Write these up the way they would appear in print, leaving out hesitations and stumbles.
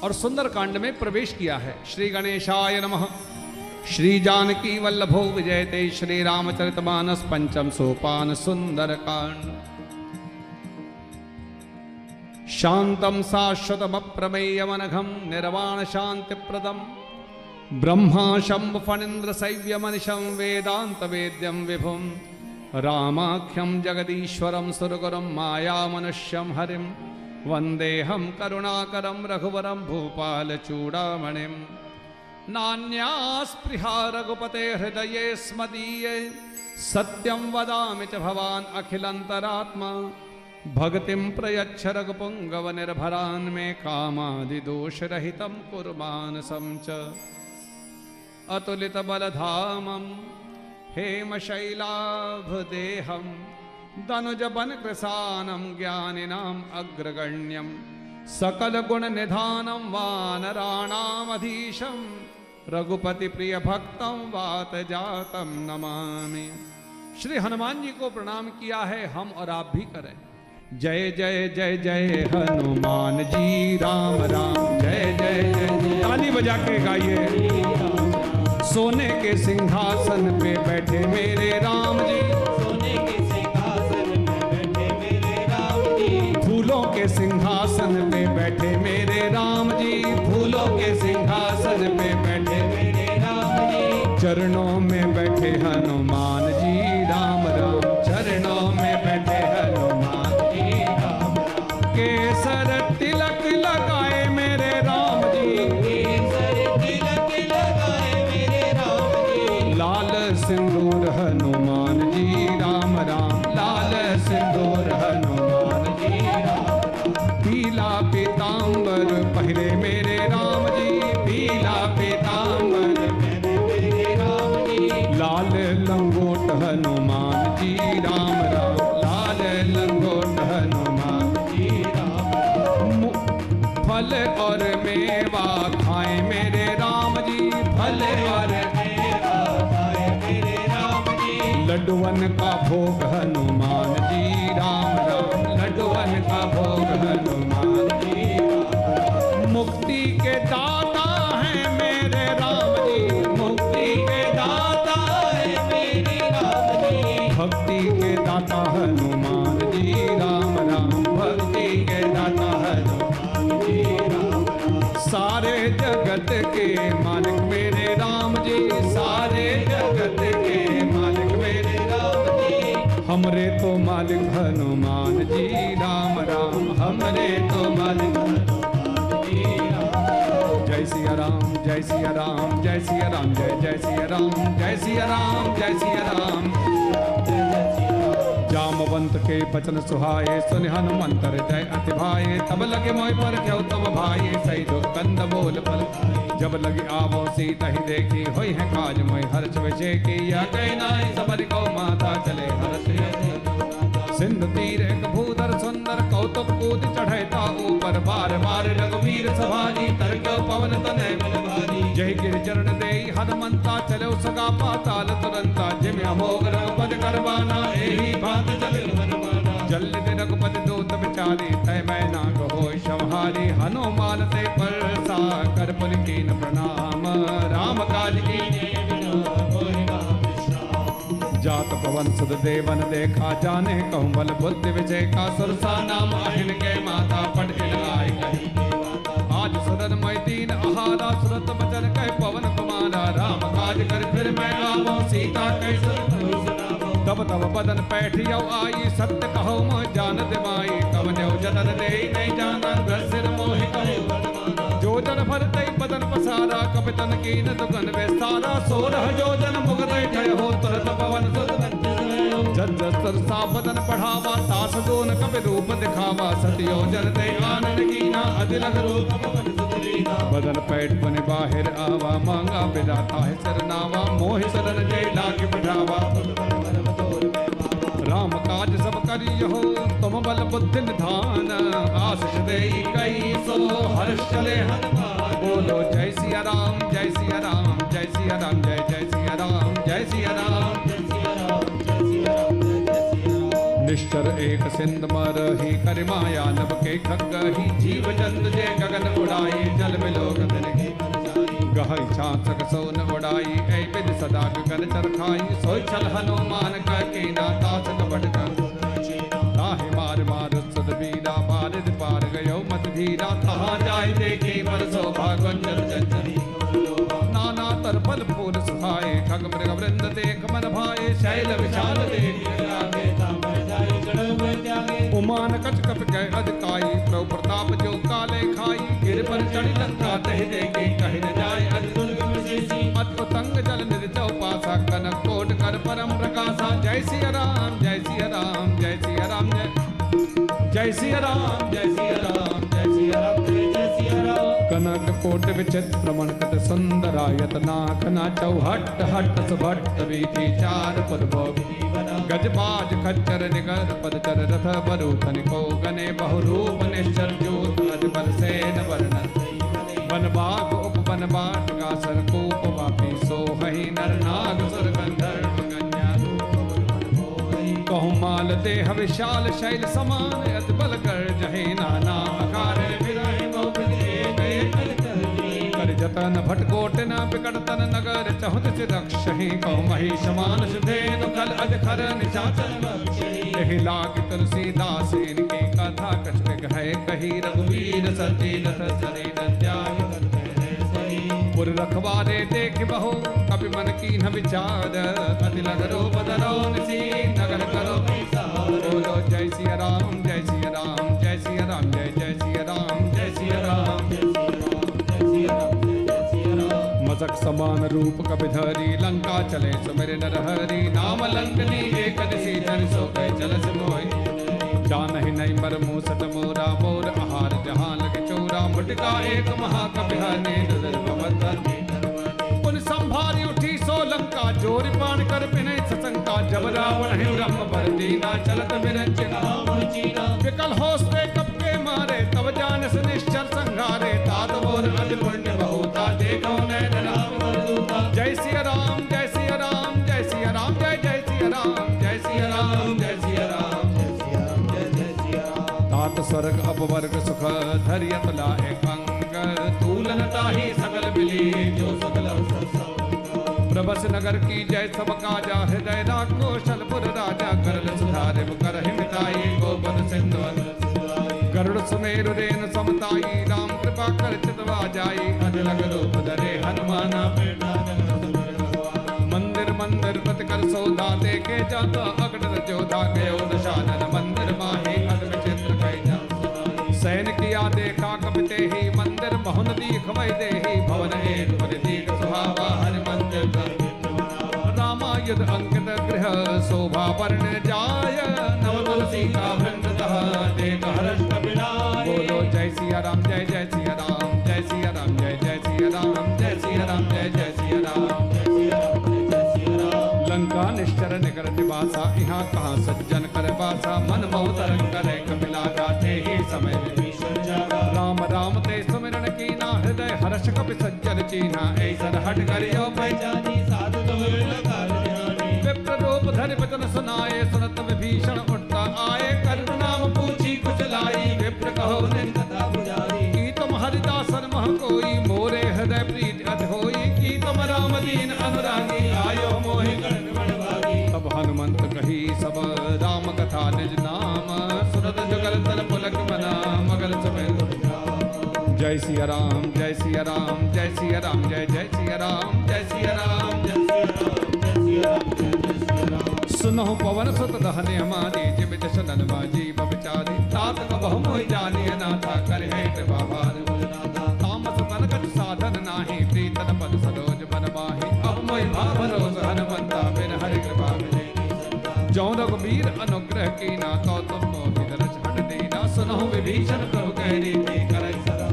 और सुंदर कांड में प्रवेश किया है। श्री गणेशाय नमः। श्री जानकी वल्लभो विजयते श्री रामचरितमानस पंचम सोपान सुंदर कांड। शांतम शाश्वतमप्रमेयमनघं निर्वाण शांतिप्रदम ब्रह्मा शंभ फणीन्द्र सैव्यमनिशं वेदांत वेद्यं विभुं रामाख्यं जगदीश्वरं सुरगुरुं मायामनुष्यं हरिं वन्देऽहं करुणाकरं रघुवरं भूपालचूडामणिं। नान्या स्पृहा रघुपते हृदये स्मदीये सत्यं वदामि च भवान् अखिलन्तरात्मा भक्तिं प्रयच्छ रघुपुङ्गवनिर्भरान् मे कामादिदोषरहितं कुर्मानसं च अतुलितबलधामं हेमशैलाभदेहं दनुजवनकृशानं ज्ञानिनाम् अग्रगण्यं सकलगुणनिधानं वानराणामधीशं रघुपतिप्रियभक्तं वातजातं नमामि। श्री हनुमान जी को प्रणाम किया है, हम और आप भी करें। जय जय जय जय हनुमान जी राम राम जय जय जय जय। ताली बजा के गाइए। सोने के सिंहासन पे बैठे मेरे राम जी, सोने के सिंहासन पे बैठे मेरे राम जी, फूलों के सिंहासन पे बैठे मेरे राम जी, फूलों के सिंहासन पे बैठे मेरे राम जी, चरणों में बैठे हनुमान जी राम राम, चरणों में बैठे हनुमान जी राम राम, केसर तिलक लगाए मेरे राम जी, केसर तिलक लगाए मेरे राम जी, लाल सिंदूर हनुमान जी राम राम, लाल सिंदूर हनुमान जी राम राम, पीला पीतांबर पहरे मेरे राम जी, पीला पीतांबर पहने मेरे राम जी, लाल लंगोट हनुमान जी राम राम, लाल लंगोट हनुमान जी राम राम, फल और मेवा खाए मेरे राम जी, फल और मेवा खाए मेरे राम जी, लड्डुअन का भोग हनुमान जी राम राम, लड्डुअन का भोग हनुमान जी राम राम, मुक्ति के दाता हैं मेरे राम जी, मुक्ति के दाता है मेरे राम जी, भक्ति के दाता हनुमान जी राम राम, भक्ति के दाता हनुमान जी राम राम, सारे जगत के मालिक मेरे राम जी, सारे जगत के मालिक मेरे राम जी, हमरे तो मालिक हनुमान जी राम राम, हमरे तो मालिक हनुमान जी राम राम, जय सिया राम जय सिया राम जय सिया राम जय जय सिया राम जय सिया राम जय सिया राम। जामवंत के बचन सुहाए सुन हनुमंतर जय अति भाए, तब लगे मोय पर क्यों तब भाई सही दुर्गंध बोल पल, जब लगी आवो सीता ही देखी होई है काज मोय हर्ष विषय की, या कहना सबरी को माता चले हर्ष सिंधु तीर एक भूधर सुंदर कौतुक कूद चढ़ता ऊपर, बार बार रघुवीर सभाजी तरक्यो पवन तनय बलवारी, जय गिर चरण दे हनुमंता चलो सगा पाताल तुरंता, जिम अमोघ रघुपत करवाना एही बात चले हनुमाना, जल्द रघुपति दूत बिचारी तय मैं नाग होय संहारी, हनुमान ते परसा कर पुर कीन प्रणाम, राम काज की जात पवन सुध देवन देखा जाने कहूँ बल बुद्धि विजय का, सुरसा नाम अहिन के माता पटकिन आय कही, आज सुरन मैं दीन आहारा सुरत बचन कह पवन कुमारा, राम काज कर फिर मैं आवो सीता कैसे तब तब बदन पैठियो आई, सत्य कहो मोह जान दिमाई, तब न्यो जनन दे नहीं जाना ग्रसिर मोहि कहो, जो जन भरते बदन पसारा कपितन की न दुगन विस्तारा, सोलह जो जन मुगत ठय हो तुरत पवन जन सरसा बदन बढ़ावा, तास दोन कपि रूप दिखावा, सतियो जन दे आनंद कीना अधिलग रूप बदन पैठ बने बाहिर आवा, मांगा बिदाता है सरनावा, मोहि सरन जय लाग बिठावा, राम काज सब करियो तुम बल बुद्धि निधान, आशीष दे कई सो हर्ष चले हनुमान, बोलो जय सिया राम जय सिया राम जय सिया राम जय जय सिया राम जय सिया राम जय सिया राम जय सिया राम जय सिया राम। निश्चर एक सिंध मरही कर माया नभ के खगही, जीव जंत जे गगन उड़ाए जल कहै छांसक सोन उड़ाई ऐ विद सदा गगन चरखाई सोई छल हनुमान का कीना तासन बटका ताहि मार मार सद वीरा बारिद पार गयो मत धीरा तहाँ जाय देखे पर शोभा गुंजन चंचरी नाना तरफल फूल सुहाए खग मृग वृंद देख मन भाए शैल विशाल उमान कच कप गए अधिकाई प्रभु प्रताप जो काले खाई गिर पर चढ़ी लंका तह देखे कहि न जाय अत तंग जल निर्जौ पासा कनक कोट कर परम प्रकाशा जय सिया राम जय सिया राम जय सिया राम जय सिया राम जय सिया राम जय सिया राम जय सिया राम कनक कोट विचित्र मणकत सुंदरायत नाक ना चौहट हट सुभट वीथी चार पुरभो गजबाज खच्चर निगर पदचर रथ बरु तनिको गने बहुरूप निश्चर ज्योत अजबर सेन वर्णन वन बाग उपवन बाट का सरकूप वापी सोहहि नर नाग सुर गंधर्व कन्या कहु माल देह विशाल शैल समान अत बल कर जहे नाना आकार विरहि कर जतन भटकोट न बिकट तन नगर चहुत से रक्षहि कहु महिष मानुष धेनु खल अजखर निशाचर यही लाग तुलसीदास इनकी कथा कष्ट है कही रघुवीर सचेत सरीर त्याग पुर रखवारे देख बहु कपि मन की न विचार अति लगरो बदरो निसी नगर करो बोलो जय सिया राम जय सिया राम जय सिया राम जय जय सिया राम जय सिया राम मसक समान रूप कपिधरी लंका चले सुमेर नरहरि नाम लंकनी एक दिसी धरि सो गए जलस मोहि जानहि नहीं मर मूसत मोरा मोर आहार जहां लगे चोरा मुटका एक महाकपिहने नजर पुन संभारी उठी सो लंका जोरि पान कर पिने सशंका जब रावण है ब्रह्म पर दीना चलत विरंचना विकल होस्ते कप के मारे तब जानस निश्चर संघारे तात मोर अज पुण्य बहुता देखो नैन राम जय सिया राम जय सिया राम जय सिया राम जय जय सिया राम जय सिया राम जय सिया राम तात स्वर्ग अपवर्ग सुख धरियत लाए कंग तूलन ताहि सकल बिली जो सकल प्रभस नगर की जय सब काजा हृदय राकोशलपुर राजा करल सुधारे कर हिमताई गोपद सिंधु गरुड़ सुमेरु रेन समताई राम कृपा कर चितवा जाई अजलग रूप धरे हनुमाना मंदिर मंदिर प्रति कर सौदा देखे जाता अकड़ जोधा गयो दशानन मंदिर माही अद्भ चित्र कैजा सैन किया देखा कपिते ही मंदिर मोहन दीख वै देही भवन एक पर दीख सुहावा हर मंदिर रामायुध अंकित गृह शोभा वर्ण जाय नव तुलसी का वृंदतः देख हर्ष कपिनाय बोलो जय सिया राम जय जय सिया राम जय सिया राम जय जय सिया राम जय सिया राम जय जय सिया राम लंका निश्चर निकर निवासा यहाँ कहाँ सज्जन कर वासा मन मोह तरंग करे कपिला गाते ही समय विभीषण जागा राम राम ते सुमिरन कीना हृदय हर्ष कपि सज्जन चीना ऐसन हट करियो पहचानी साधु विप्र रूप धरि वचन सुनाए सुनत विभीषण उठता आए करुण नाम पूछी कुछ लाई विप्र कहो निन कथा बुझाई की तुम हरिदासन मह कोई मोरे हृदय प्रीत अध होई की तुम राम दीन अनुरागी आयो मोहि गण बड़भागी तब हनुमंत कही सब राम कथा निज नाम सुरत जुगल तल पुलक मना मगल समेत जय सिया राम जय सिया राम जय सिया राम जय जय सिया राम जय सिया राम जय सिया राम सुनो पवन सुत दहने हमारी जीवित सदन बाजी बचारी तात कबहु मोहि जानिय नाथा कर है कृपा भार तामस तन कछ साधन नाही प्रीतन पद सरोज बन माही अब मोहि भावरोस हनुमंता बिन हरि कृपा मिले जो रघुबीर अनुग्रह कीना तो तुम मोहि दरस हट देना सुनो विभीषण प्रभु कह रीति करई सदा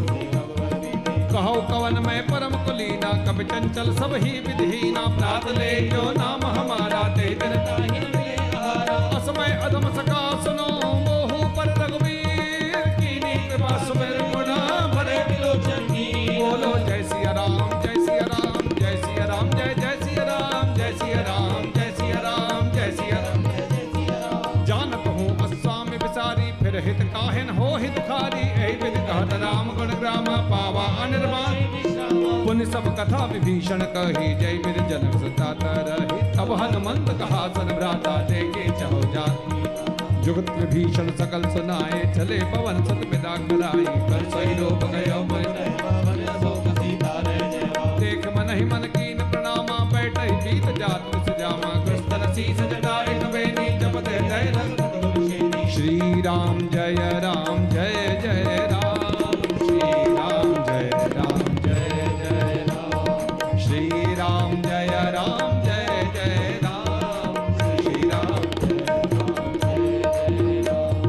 कहो कवन में परम कुलीना कपि चंचल सब ही विधीना प्रात ले जो नाम हमारा ते दिन ताहि मिले आहारा असमय अधम सका सुनो मोहु पर रघुवीर कीनी कृपा सुमिर गुणा भरे विलोचन की बोलो जय सिया राम जय सिया राम जय सिया राम जय जय सिया राम जय सिया राम जय सिया राम जय सिया राम जानत हूँ अस्वामी विसारी फिर हित काहिन हो हितकारी ऐ विधि कहत राम गुण ग्राम पावा अनिर्वाण पुण्य सब कथा विभीषण कही, जय वीर जनक सुता तरहि। तब हनुमंत कहा सन भ्राता, देखे चहो जाति। जुगत विभीषण सकल सुनाए, चले पवन सत विदा कराई। कर सही रूप गयो देख मन ही मन कीन प्रणामा, बैठे बीत जात सुजामा। कृष्ण शीस जटाए नवेनी, जपते जय रघुपति। श्री राम जय राम जय जय राम। श्री राम जय राम जय जय राम। श्री राम जय राम जय जय राम। श्री राम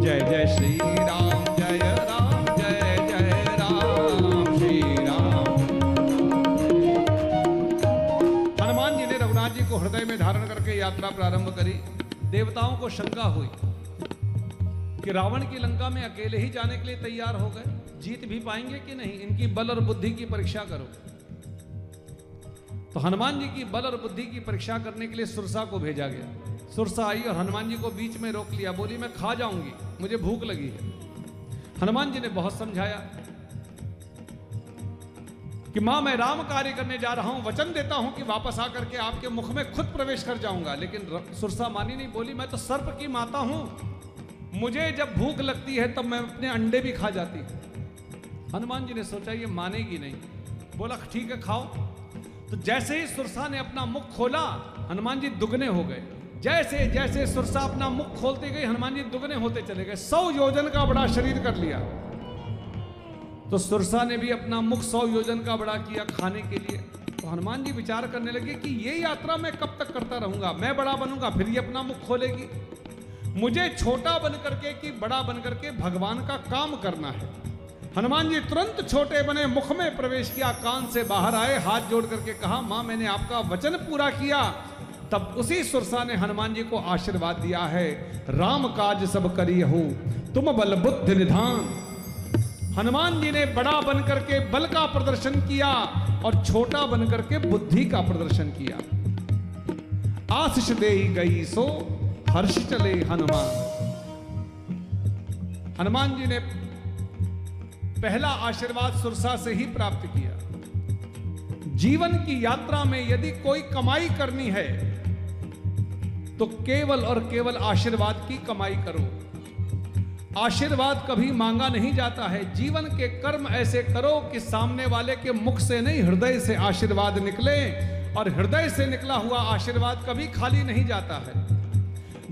जय जय श्री राम जय राम जय जय राम। श्री राम। हनुमान जी ने रघुनाथ जी को हृदय में धारण करके यात्रा प्रारंभ करी। देवताओं को शंका हुई कि रावण की लंका में अकेले ही जाने के लिए तैयार हो गए, जीत भी पाएंगे कि नहीं, इनकी बल और बुद्धि की परीक्षा करो। तो हनुमान जी की बल और बुद्धि की परीक्षा करने के लिए सुरसा को भेजा गया। सुरसा आई और हनुमान जी को बीच में रोक लिया, बोली मैं खा जाऊंगी, मुझे भूख लगी है। हनुमान जी ने बहुत समझाया कि मां मैं राम कार्य करने जा रहा हूं, वचन देता हूं कि वापस आकर के आपके मुख में खुद प्रवेश कर जाऊंगा। लेकिन सुरसा मानी नहीं, बोली मैं तो सर्प की माता हूं, मुझे जब भूख लगती है तब मैं अपने अंडे भी खा जाती हूं। हनुमान जी ने सोचा ये मानेगी नहीं, बोला ठीक है खाओ। तो जैसे ही सुरसा ने अपना मुख खोला, हनुमान जी दुगने हो गए। जैसे जैसे सुरसा अपना मुख खोलते गए, हनुमान जी दुगने होते चले गए। 100 योजन का बड़ा शरीर कर लिया। तो सुरसा ने भी अपना मुख 100 योजन का बड़ा किया खाने के लिए। तो हनुमान जी विचार करने लगे कि ये यात्रा मैं कब तक करता रहूंगा, मैं बड़ा बनूंगा फिर ये अपना मुख खोलेगी, मुझे छोटा बन करके कि बड़ा बन करके भगवान का काम करना है। हनुमान जी तुरंत छोटे बने, मुख में प्रवेश किया, कान से बाहर आए, हाथ जोड़ करके कहा मां मैंने आपका वचन पूरा किया। तब उसी सुरसा ने हनुमान जी को आशीर्वाद दिया है, राम काज सब करियहु तुम बल बुद्धि निधान। हनुमान जी ने बड़ा बन करके बल का प्रदर्शन किया और छोटा बन करके बुद्धि का प्रदर्शन किया। आशीष देहि गई सो हर्ष चले हनुमान। हनुमान जी ने पहला आशीर्वाद सुरसा से ही प्राप्त किया। जीवन की यात्रा में यदि कोई कमाई करनी है तो केवल और केवल आशीर्वाद की कमाई करो। आशीर्वाद कभी मांगा नहीं जाता है। जीवन के कर्म ऐसे करो कि सामने वाले के मुख से नहीं, हृदय से आशीर्वाद निकले, और हृदय से निकला हुआ आशीर्वाद कभी खाली नहीं जाता है।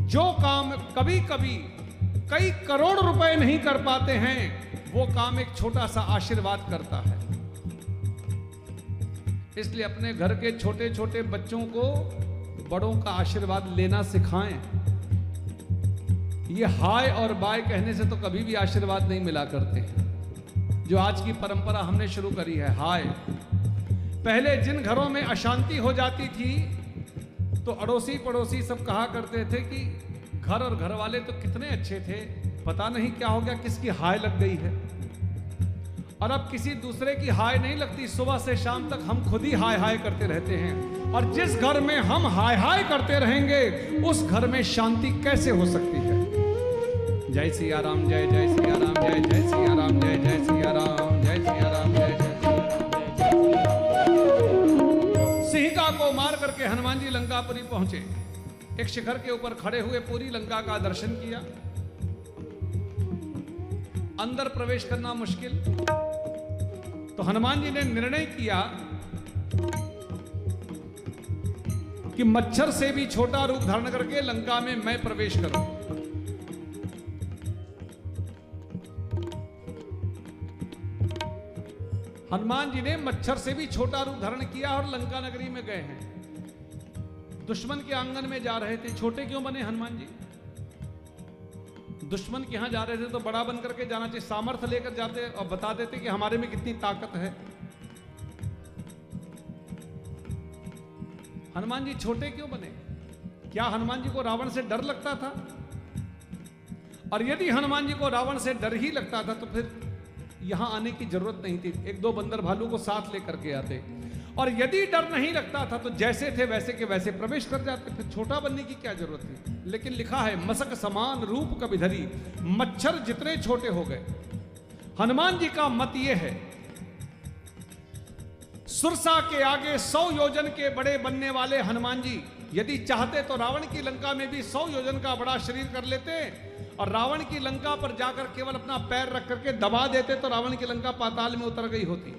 जो काम कभी कभी कई करोड़ रुपए नहीं कर पाते हैं, वो काम एक छोटा सा आशीर्वाद करता है। इसलिए अपने घर के छोटे छोटे बच्चों को बड़ों का आशीर्वाद लेना सिखाएं। ये हाय और बाय कहने से तो कभी भी आशीर्वाद नहीं मिला करते। जो आज की परंपरा हमने शुरू करी है, हाय। पहले जिन घरों में अशांति हो जाती थी तो अड़ोसी पड़ोसी सब कहा करते थे कि घर और घर वाले तो कितने अच्छे थे, पता नहीं क्या हो गया, किसकी हाय लग गई है। और अब किसी दूसरे की हाय नहीं लगती, सुबह से शाम तक हम खुद ही हाय हाय करते रहते हैं। और जिस घर में हम हाय हाय करते रहेंगे उस घर में शांति कैसे हो सकती है। जय सिया राम, जय जय सिया राम, जय जय सिया राम, जय जय सिया राम, जय सिया राम, जय जय। सिंहिका को मार करके हनुमान जी लंकापुरी पहुंचे। एक शिखर के ऊपर खड़े हुए पूरी लंका का दर्शन किया। अंदर प्रवेश करना मुश्किल, तो हनुमान जी ने निर्णय किया कि मच्छर से भी छोटा रूप धारण करके लंका में मैं प्रवेश करूं। हनुमान जी ने मच्छर से भी छोटा रूप धारण किया और लंका नगरी में गए हैं। दुश्मन के आंगन में जा रहे थे। छोटे क्यों बने हनुमान जी? दुश्मन के यहां जा रहे थे तो बड़ा बन करके जाना चाहिए, सामर्थ्य लेकर जाते और बता देते कि हमारे में कितनी ताकत है। हनुमान जी छोटे क्यों बने? क्या हनुमान जी को रावण से डर लगता था? और यदि हनुमान जी को रावण से डर ही लगता था तो फिर यहां आने की जरूरत नहीं थी। एक दो बंदर भालू को साथ लेकर के आते। और यदि डर नहीं लगता था तो जैसे थे वैसे के वैसे प्रवेश कर जाते, फिर छोटा बनने की क्या जरूरत थी। लेकिन लिखा है मसक समान रूप कबिधरी, मच्छर जितने छोटे हो गए। हनुमान जी का मत यह है सुरसा के आगे 100 योजन के बड़े बनने वाले हनुमान जी यदि चाहते तो रावण की लंका में भी 100 योजन का बड़ा शरीर कर लेते और रावण की लंका पर जाकर केवल अपना पैर रख करके दबा देते तो रावण की लंका पाताल में उतर गई होती।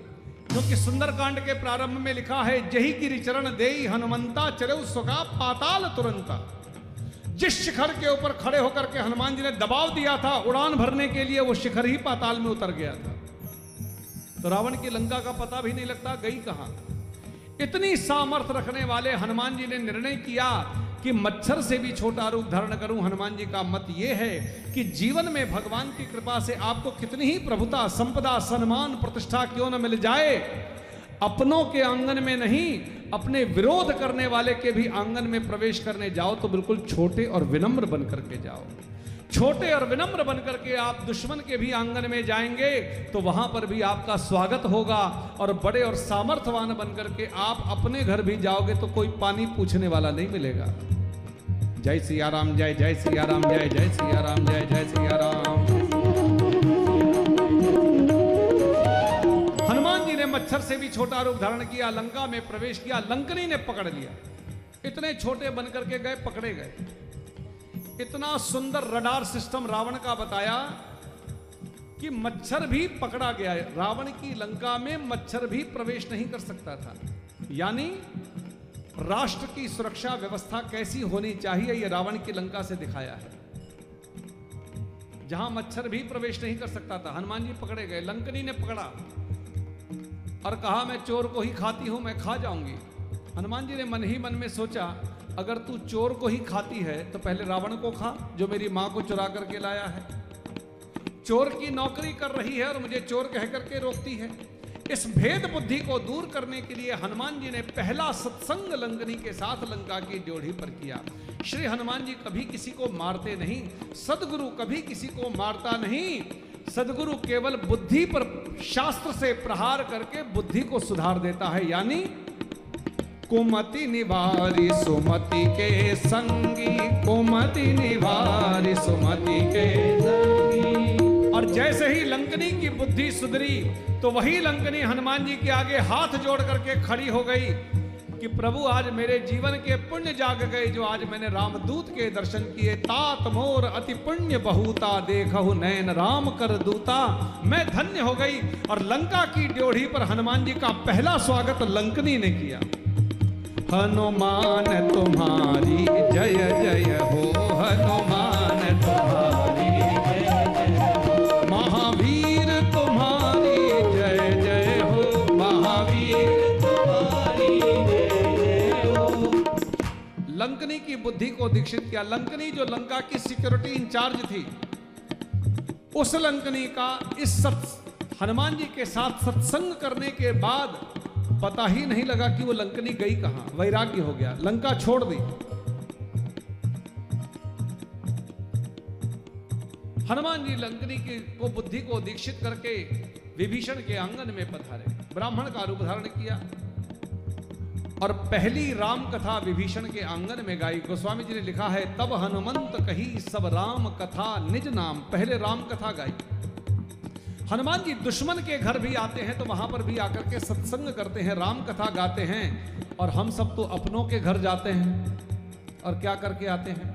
क्योंकि सुंदरकांड के प्रारंभ में लिखा है, जही गिरि चरण देई हनुमंता चरऊ सुगा पाताल तुरंता। जिस शिखर के ऊपर खड़े होकर के हनुमान जी ने दबाव दिया था उड़ान भरने के लिए, वो शिखर ही पाताल में उतर गया था। तो रावण की लंका का पता भी नहीं लगता गई कहां। इतनी सामर्थ्य रखने वाले हनुमान जी ने निर्णय किया कि मच्छर से भी छोटा रूप धारण करूं। हनुमान जी का मत यह है कि जीवन में भगवान की कृपा से आपको कितनी ही प्रभुता, संपदा, सम्मान, प्रतिष्ठा क्यों न मिल जाए, अपनों के आंगन में नहीं, अपने विरोध करने वाले के भी आंगन में प्रवेश करने जाओ तो बिल्कुल छोटे और विनम्र बन करके जाओ। छोटे और विनम्र बन करके आप दुश्मन के भी आंगन में जाएंगे तो वहां पर भी आपका स्वागत होगा। और बड़े और सामर्थ्यवान बन करके आप अपने घर भी जाओगे तो कोई पानी पूछने वाला नहीं मिलेगा। जय सिया राम, जय जय सिया राम, जय जय सिया राम, जय जय सिया राम। हनुमान जी ने मच्छर से भी छोटा रूप धारण किया, लंका में प्रवेश किया, लंकनी ने पकड़ लिया। इतने छोटे बन करके गए, पकड़े गए। इतना सुंदर रडार सिस्टम रावण का बताया कि मच्छर भी पकड़ा गया है। रावण की लंका में मच्छर भी प्रवेश नहीं कर सकता था। यानी राष्ट्र की सुरक्षा व्यवस्था कैसी होनी चाहिए यह रावण की लंका से दिखाया है। जहां मच्छर भी प्रवेश नहीं कर सकता था, हनुमान जी पकड़े गए। लंकनी ने पकड़ा और कहा मैं चोर को ही खाती हूं, मैं खा जाऊंगी। हनुमान जी ने मन ही मन में सोचा, अगर तू चोर को ही खाती है तो पहले रावण को खा जो मेरी मां को चुरा करके लाया है। चोर की नौकरी कर रही है और मुझे चोर कह करके रोकती है। इस भेद बुद्धि को दूर करने के लिए हनुमान जी ने पहला सत्संग लंकनी के साथ लंका की ड्योढ़ी पर किया। श्री हनुमान जी कभी किसी को मारते नहीं, सदगुरु कभी किसी को मारता नहीं। सदगुरु केवल बुद्धि पर शास्त्र से प्रहार करके बुद्धि को सुधार देता है। यानी कुमति निवारी सुमति के संगी, कुमति निवारी सुमति के संगी। और जैसे ही लंकनी की बुद्धि सुधरी तो वही लंकनी हनुमान जी के आगे हाथ जोड़ करके खड़ी हो गई कि प्रभु आज मेरे जीवन के पुण्य जाग गए जो आज मैंने रामदूत के दर्शन किए। तात मोर अति पुण्य बहुता, देखहु नैन राम कर दूता। मैं धन्य हो गई। और लंका की ड्योढ़ी पर हनुमान जी का पहला स्वागत लंकनी ने किया। हनुमान तुम्हारी जय जय हो, हनुमान तुम्हारी जय जय हो, महावीर तुम्हारी जय जय हो, महावीर तुम्हारी जय जय हो। लंकनी की बुद्धि को दीक्षित किया। लंकनी जो लंका की सिक्योरिटी इंचार्ज थी, उस लंकनी का इस हनुमान जी के साथ सत्संग करने के बाद पता ही नहीं लगा कि वो लंकनी गई कहां। वैराग्य हो गया, लंका छोड़ दी। हनुमान जी लंकनी की को बुद्धि को दीक्षित करके विभीषण के आंगन में पधारे, ब्राह्मण का रूप धारण किया और पहली राम कथा विभीषण के आंगन में गाई। गोस्वामी जी ने लिखा है, तब हनुमंत कही सब राम कथा निज नाम। पहले राम कथा गाई। हनुमान जी दुश्मन के घर भी आते हैं तो वहां पर भी आकर के सत्संग करते हैं, राम कथा गाते हैं। और हम सब तो अपनों के घर जाते हैं और क्या करके आते हैं?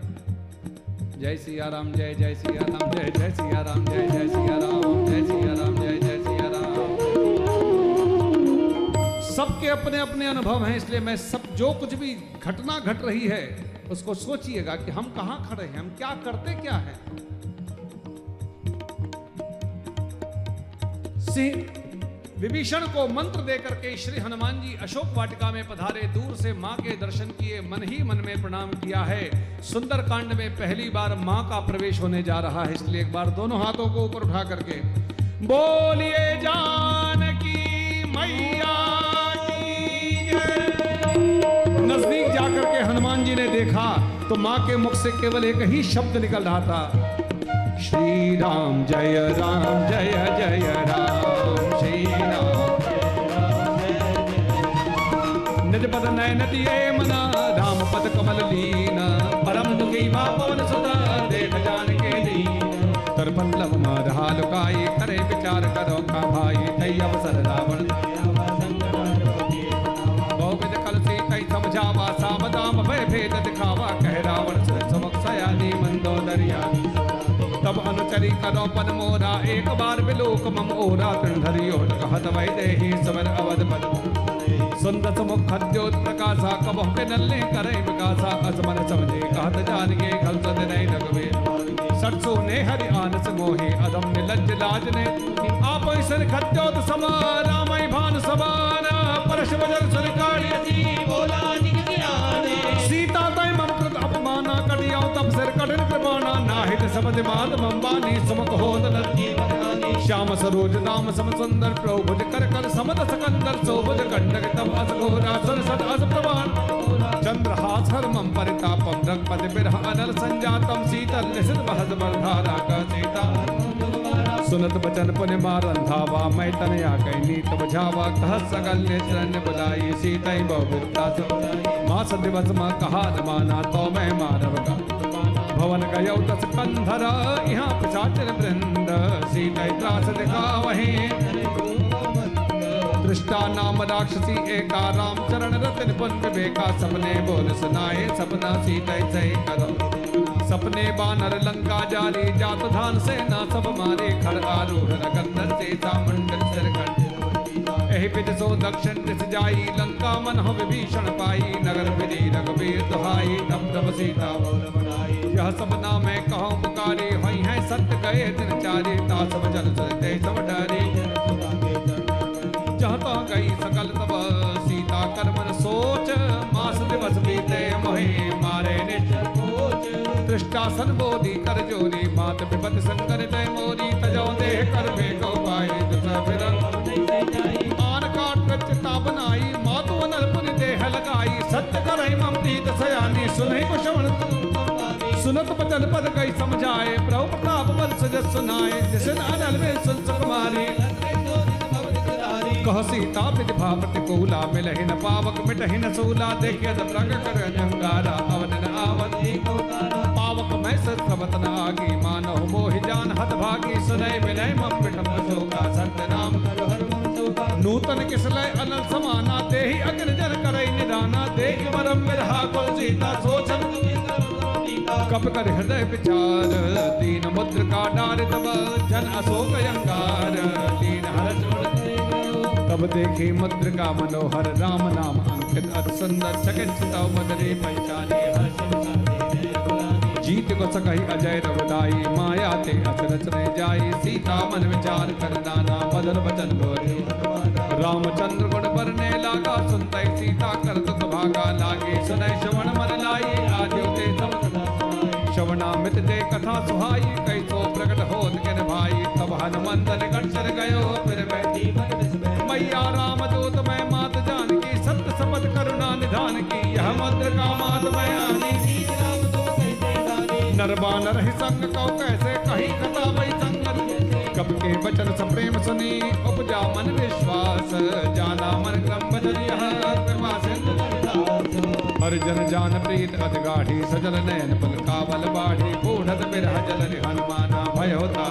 जय सिया राम, जय जय सिया राम, जय जय सिया राम, जय जय सिया राम, जय सिया राम, जय जय सिया राम। सबके अपने अपने अनुभव हैं, इसलिए मैं सब जो कुछ भी घटना घट रही है उसको सोचिएगा कि हम कहां खड़े हैं, हम क्या करते क्या हैं। विभीषण को मंत्र देकर के श्री हनुमान जी अशोक वाटिका में पधारे। दूर से मां के दर्शन किए, मन ही मन में प्रणाम किया है। सुंदरकांड में पहली बार मां का प्रवेश होने जा रहा है, इसलिए एक बार दोनों हाथों को ऊपर उठा करके बोलिए जानकी मैया की जय। नजदीक जाकर के हनुमान जी ने देखा तो मां के मुख से केवल एक ही शब्द निकल रहा था, श्री राम जय राम, जय जय राम, श्री राम निज पद नयन दिए मना, राम पद कमल लीना, परम दुखी पवन सुता, देख जान के दीन। तर पल्लव मरहा लुकाई, करे विचार करो का भाई, तै अवसर रावण पद मोरा एक बार बिलोक मम ओरा तृणधरियो कहत वै देही समर अवध पद सुंदर मुख खद्योत प्रकाशा कबह के नल्ले करे विकासा असमन समझे कहत जान के खलत नहीं लगवे सटसो ने हरि आनस मोहे अदम ने लज्ज लाज ने आप ईश्वर खद्योत समा रामई भान समान परश वजन सुरकाड़ी बोला निकलियाने सीता तय मम कृत अपमाना कटियां तब सिर कठिन कृपाना नाहित सबद मात मंबानी समक होत नदी श्याम सरोज नाम सम सुंदर प्रभुज कर कर समद सकंदर सोभुज कंडक तब अस घोरा सर सद अस प्रवान चंद्रहास हर मम परितापम रघुपति बिरह अनल संजातम शीतल निशित बहस बरधारा का सीता सुनत बचन पुनि मारन धावा मैं तनया कई नीत बुझावा कह सगल नेत्रन बुलाई सीतई बहुता मास दिवस में कहा न माना तो मैं मानव का भवन गयो दस कंधर यहाँ पिशाचन वृंद सीतई त्रास दिखावहि दृष्टा नाम राक्षसी एका राम चरण रतन पुन विवेका सपने बोल सुनाए सपना सीतई सही करो सपने बानर लंका जारी जात धान सेना सब मारे खड़ आरूढ़ रगंधर सीता मंडल सिर खड़ एहि पिज सो दक्षिण दिस जाई लंका मन हो विभीषण पाई नगर विधि रघुवीर दुहाई तब तब सीता बोल बढ़ाई यह सपना मैं कहूँ पुकारी हई है सत्य गए दिन चारी तास जल चलते सब डरी जहाँ गई सकल तब सीता कर मन सोच मास दिवस बीते मोहे मारे निश्चर दृष्टासन बोधी कर जोरी मात विपत संकर तय मोरी तजो देह कर भे को पाए दुसा फिरन आन काट चिता बनाई मातु अनल पुनि देह लगाई सत्य करई मम प्रीत सयानी सुनहि कुशवण सुनत बचन पद कई समझाए प्रभु प्रताप बल सजस सुनाए जिसन अनल में सुन सुकुमारी कह सीता विधि भाव प्रतिकूला मिलहि न पावक मिटहि न सूला देखिए प्रग कर अंगारा अवन न आवती पावक मैं सत्रवतन आगी मानो मोहि जान हत भागी सुनय विनय मम पिठम शोका सत्य नाम करो हर मन शोका नूतन किसलय अनल समाना देहि अग्र जन करई निदाना देख परम विरहा कुल सीता सोचन कप कर हृदय विचार दीन मुद्र का डार तब जन अशोक अंगार दीन हर तब देखी मुद्र का मनोहर राम नाम अंकित अति सुंदर चकित मदरे पहचाने जीत को सकही अजय रघुदाई माया ते अचरच रह जाई सीता मन विचार कर नाना बदल बचन बोले रामचंद्र गुण बरने लागा सुनतई सीता कर दुख भागा लागे सुनय श्रवण मन लाई आद्यो ते श्रवणामित दे कथा सुहाई कैसो प्रकट होत के भाई तब हनुमंत निकट चल गयो फिर बैठी मैया राम दूत मैं मात जान की सत्य शपथ करुणा निधान की यह मंत्र का मात मैं आनी नरबानर ही संग को कैसे कही कथा वही संगत कब के वचन सप्रेम सुनी उपजा मन विश्वास जाना मन क्रम बदल यह कृपा सिंधु हर जन जान प्रीत अति गाढ़ी सजल नयन पुल कावल बाढ़ी बूढ़त बिरह जल हनुमाना भय होता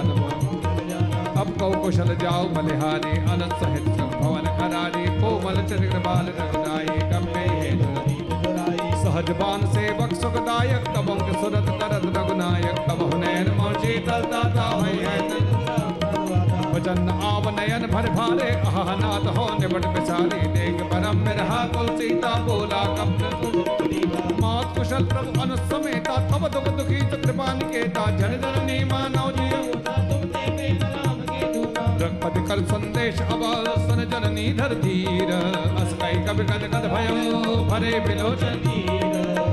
अब कौ कुशल जाओ बलिहारी अनंत सहित भवन करारी कोमल चरित्र बाल रघुदाई कम्बे सहज बान सेवक सुखदायक तब अंक सुरत करत रघुनायक तब हुनैन मोची तलता है वचन आव नयन भर भारे अहनाथ हो निबट बिचारी देख परम बिरहा कुल सीता बोला कब मात कुशल प्रभु अनुस समेता तब दुख दुखी कृपा निकेता जन जननी मानव जियो रघुपति कर संदेश अवल सन जननी धर धीर असकई कवि कद कद भयो भरे बिलोचन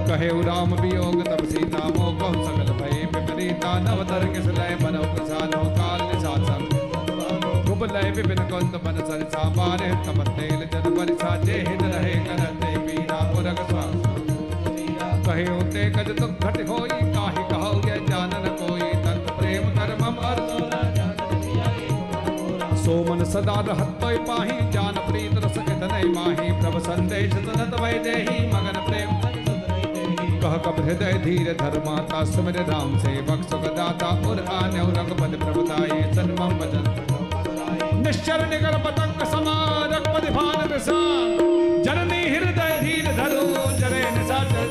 कहे राम वियोग तब सीता मोह सकल भय विपरीता नवतर किस लय बनो प्रसादो काल निशासन गुब लय विपिन कुंद बन सरसा बारे तब तेल जन बरसा जे हित रहे करते पीरा पुरग स्वास कहे ते कज दुख घट होई काहि कहो ये जानन कोई तंत प्रेम कर मम अर्जुन सोमन सदा रहत पाही जान प्रीत रस इतने माही प्रभ संदेश सनत वै देही मगन प्रेम कह कब हृदय धीर धर्माता सुमिर राम सेवक सुख दाता उर आन्यो रघुपति प्रभुताई सन्मम वचन निश्चर निगर पतंग समा रघुपति भान विसा जननी हृदय धीर धरो जरे निशाचर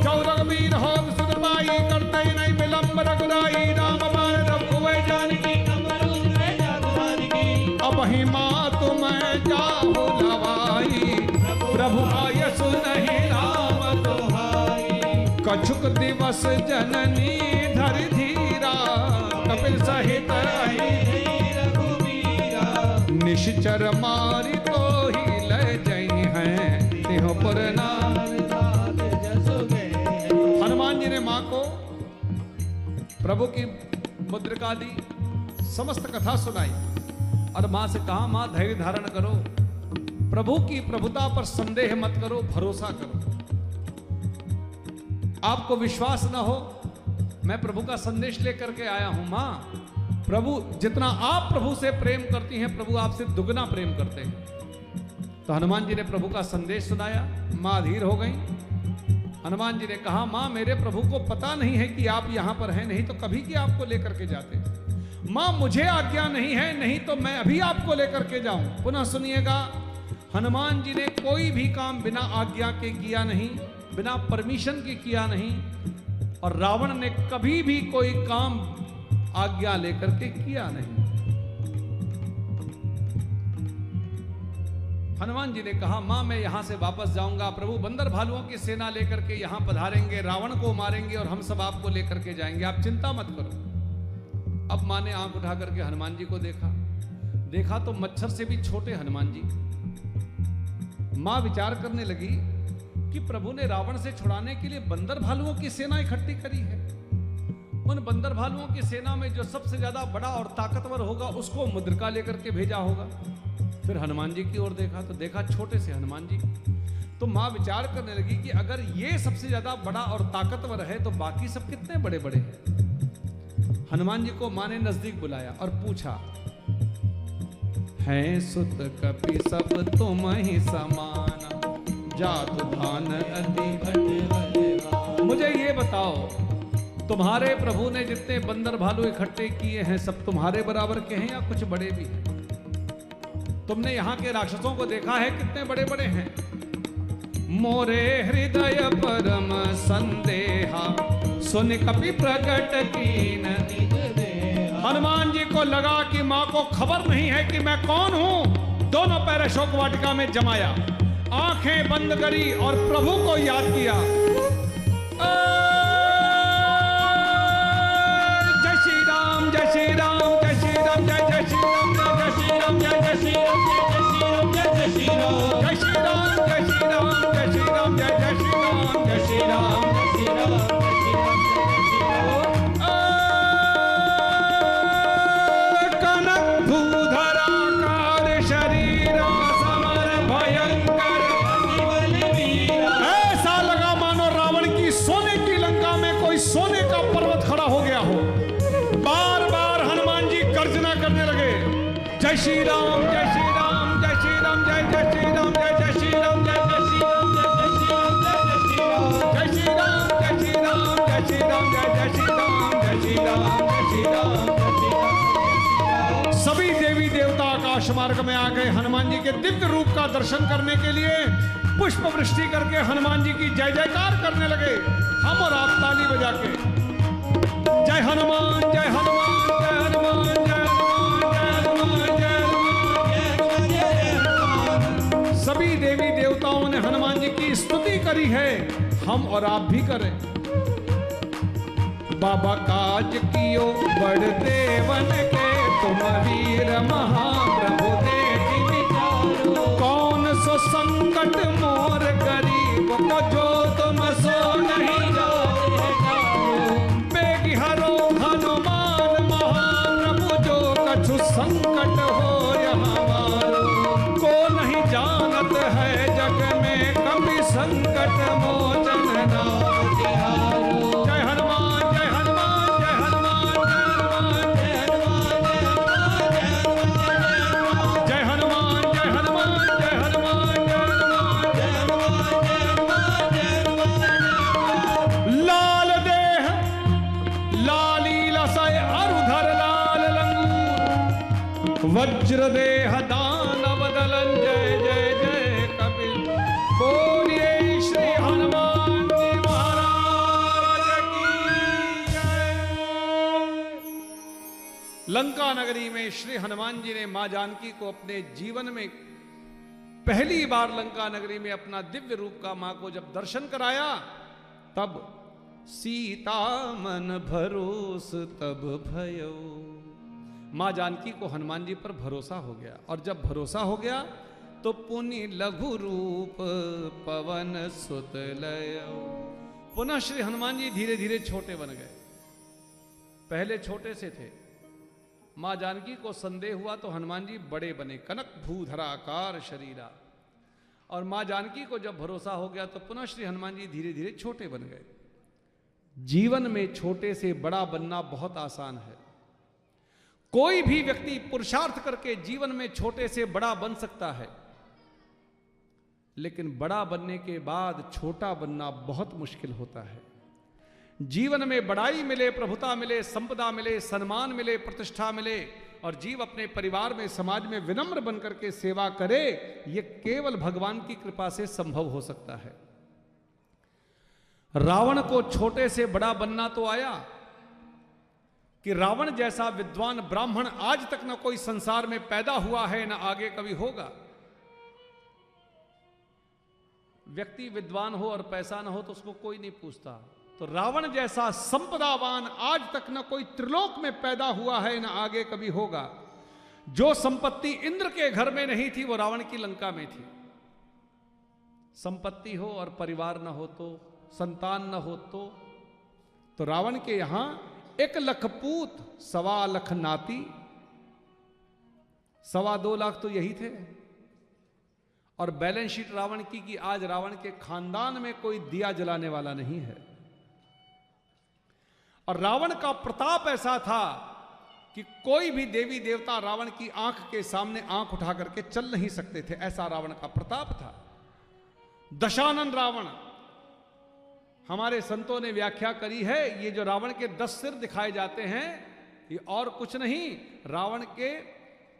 चौ रघुवीर हो सुदबाई करते नहीं विलंब रघुराई राम बाण रघुवै सुख दिवस जननी धरि धीरा, कपिल सहित निश्चर मारी तो ही ले जई हैं तिहो पुर नार। हनुमान जी ने मां को प्रभु की मुद्रिका दी, समस्त कथा सुनाई और मां से कहा, मां धैर्य धारण करो, प्रभु की प्रभुता पर संदेह मत करो, भरोसा करो। आपको विश्वास न हो, मैं प्रभु का संदेश लेकर के आया हूं। मां, प्रभु जितना आप प्रभु से प्रेम करती हैं, प्रभु आपसे दुगना प्रेम करते हैं। तो हनुमान जी ने प्रभु का संदेश सुनाया, मां अधीर हो गई। हनुमान जी ने कहा, मां मेरे प्रभु को पता नहीं है कि आप यहां पर हैं, नहीं तो कभी की आपको लेकर के जाते। मां मुझे आज्ञा नहीं है, नहीं तो मैं अभी आपको लेकर के जाऊं। पुनः सुनिएगा, हनुमान जी ने कोई भी काम बिना आज्ञा के किया नहीं, बिना परमिशन के किया नहीं, और रावण ने कभी भी कोई काम आज्ञा लेकर के किया नहीं। हनुमान जी ने कहा, मां मैं यहां से वापस जाऊंगा, प्रभु बंदर भालुओं की सेना लेकर के यहां पधारेंगे, रावण को मारेंगे और हम सब आपको लेकर के जाएंगे, आप चिंता मत करो। अब मां ने आंख उठा करके हनुमान जी को देखा तो मच्छर से भी छोटे हनुमान जी। मां विचार करने लगी कि प्रभु ने रावण से छुड़ाने के लिए बंदर भालुओं की सेना इकट्ठी करी है। उन बंदर भालुओं की सेना में जो सबसे ज्यादा बड़ा और ताकतवर होगा उसको मुद्रिका लेकर के भेजा होगा। फिर हनुमान जी की ओर देखा तो देखा छोटे से हनुमान जी। तो मां विचार करने लगी कि अगर ये सबसे ज्यादा बड़ा और ताकतवर है तो बाकी सब कितने बड़े बड़े हैं। हनुमान जी को मां ने नजदीक बुलाया और पूछा, है सुत कपि सब तुम ही समाना, जातु भान अति भट। मुझे ये बताओ, तुम्हारे प्रभु ने जितने बंदर भालू इकट्ठे किए हैं सब तुम्हारे बराबर के हैं या कुछ बड़े भी हैं? तुमने यहाँ के राक्षसों को देखा है, कितने बड़े बड़े हैं? मोरे हृदय परम संदेहा, सुन कपि प्रकट कीन। हनुमान जी को लगा कि मां को खबर नहीं है कि मैं कौन हूं। दोनों पैर अशोक वाटिका में जमाया, आंखें बंद करी और प्रभु को याद किया। जय श्री राम, जय श्री राम, जय श्री राम, जय जय श्री राम, जय श्री राम, जय श्री राम, जय श्री राम, जय श्री राम, जय श्री राम, जय श्री राम, जय जय श्री राम, जय श्री राम, जय श्री राम। सोने का पर्वत खड़ा हो गया हो। बार बार हनुमान जी गर्जना करने लगे, जय श्री राम, जय श्री राम, जय श्री राम, जय जय श्री राम, जय जय श्री राम, जय जय श्री राम, जय श्री राम, जय श्री राम, जय श्री राम, जय श्री राम, जय श्री राम, जय श्री राम, जय श्री राम। सभी देवी देवता आकाश मार्ग में आ गए हनुमान जी के दिव्य रूप का दर्शन करने के लिए। पुष्प वृष्टि करके हनुमान जी की जय जयकार करने लगे, हम और आप ताली बजा के। जय हनुमान, जय हनुमान, जय हनुमान, जय हनुमान, जय हनुमान, जय हनुमान। सभी देवी देवताओं ने हनुमान जी की स्तुति करी है, हम और आप भी करें। बाबा काज कियो बड़ देवन के, तुम वीर महाप्रभु देखि विचारो। कौन सो संकट मोर गरीब को, जो तुम सो नहीं जानो। बेगी हरो हनुमान महाप्रभु, जो कछु संकट हो हमारो। को नहीं जानत है जग में, कभी संकट मोचन नाम तिहारो। जय हनुमान, जय हनुमान, जय हनुमान, जय हनुमान, जय हनुमान, जय हनुमान, जय हनुमान, जय हनुमान, जय हनुमान, जय हनुमान, जय हनुमान। लाल देह लाली लसय अरुधर लाल लंगूर, वज्र देह दानव दलन। जय जय जय कपिल, बोलिए श्री हनुमान जी महाराज की जय। लंका नगरी में श्री हनुमान जी ने मां जानकी को अपने जीवन में पहली बार लंका नगरी में अपना दिव्य रूप का मां को जब दर्शन कराया, तब सीता मन भरोस तब भयो। मां जानकी को हनुमान जी पर भरोसा हो गया, और जब भरोसा हो गया तो पुनि लघु रूप पवन सुत लयो। पुनः श्री हनुमान जी धीरे धीरे छोटे बन गए। पहले छोटे से थे, मां जानकी को संदेह हुआ तो हनुमान जी बड़े बने, कनक भूधराकार शरीरा। और मां जानकी को जब भरोसा हो गया तो पुनः श्री हनुमान जी धीरे धीरे छोटे बन गए। जीवन में छोटे से बड़ा बनना बहुत आसान है। कोई भी व्यक्ति पुरुषार्थ करके जीवन में छोटे से बड़ा बन सकता है, लेकिन बड़ा बनने के बाद छोटा बनना बहुत मुश्किल होता है। जीवन में बड़ाई मिले, प्रभुता मिले, संपदा मिले, सम्मान मिले, प्रतिष्ठा मिले, और जीव अपने परिवार में, समाज में विनम्र बनकर के सेवा करे, यह केवल भगवान की कृपा से संभव हो सकता है। रावण को छोटे से बड़ा बनना तो आया कि रावण जैसा विद्वान ब्राह्मण आज तक न कोई संसार में पैदा हुआ है, न आगे कभी होगा। व्यक्ति विद्वान हो और पैसा न हो तो उसको कोई नहीं पूछता, तो रावण जैसा संपदावान आज तक न कोई त्रिलोक में पैदा हुआ है, न आगे कभी होगा। जो संपत्ति इंद्र के घर में नहीं थी वो रावण की लंका में थी। संपत्ति हो और परिवार न हो तो, संतान न हो तो रावण के यहां 1 लाख पूत, 1.25 लाख नाती, 2.25 लाख तो यही थे। और बैलेंस शीट रावण की कि आज रावण के खानदान में कोई दिया जलाने वाला नहीं है। और रावण का प्रताप ऐसा था कि कोई भी देवी देवता रावण की आंख के सामने आंख उठा करके चल नहीं सकते थे, ऐसा रावण का प्रताप था। दशानन रावण, हमारे संतों ने व्याख्या करी है, ये जो रावण के 10 सिर दिखाए जाते हैं ये और कुछ नहीं, रावण के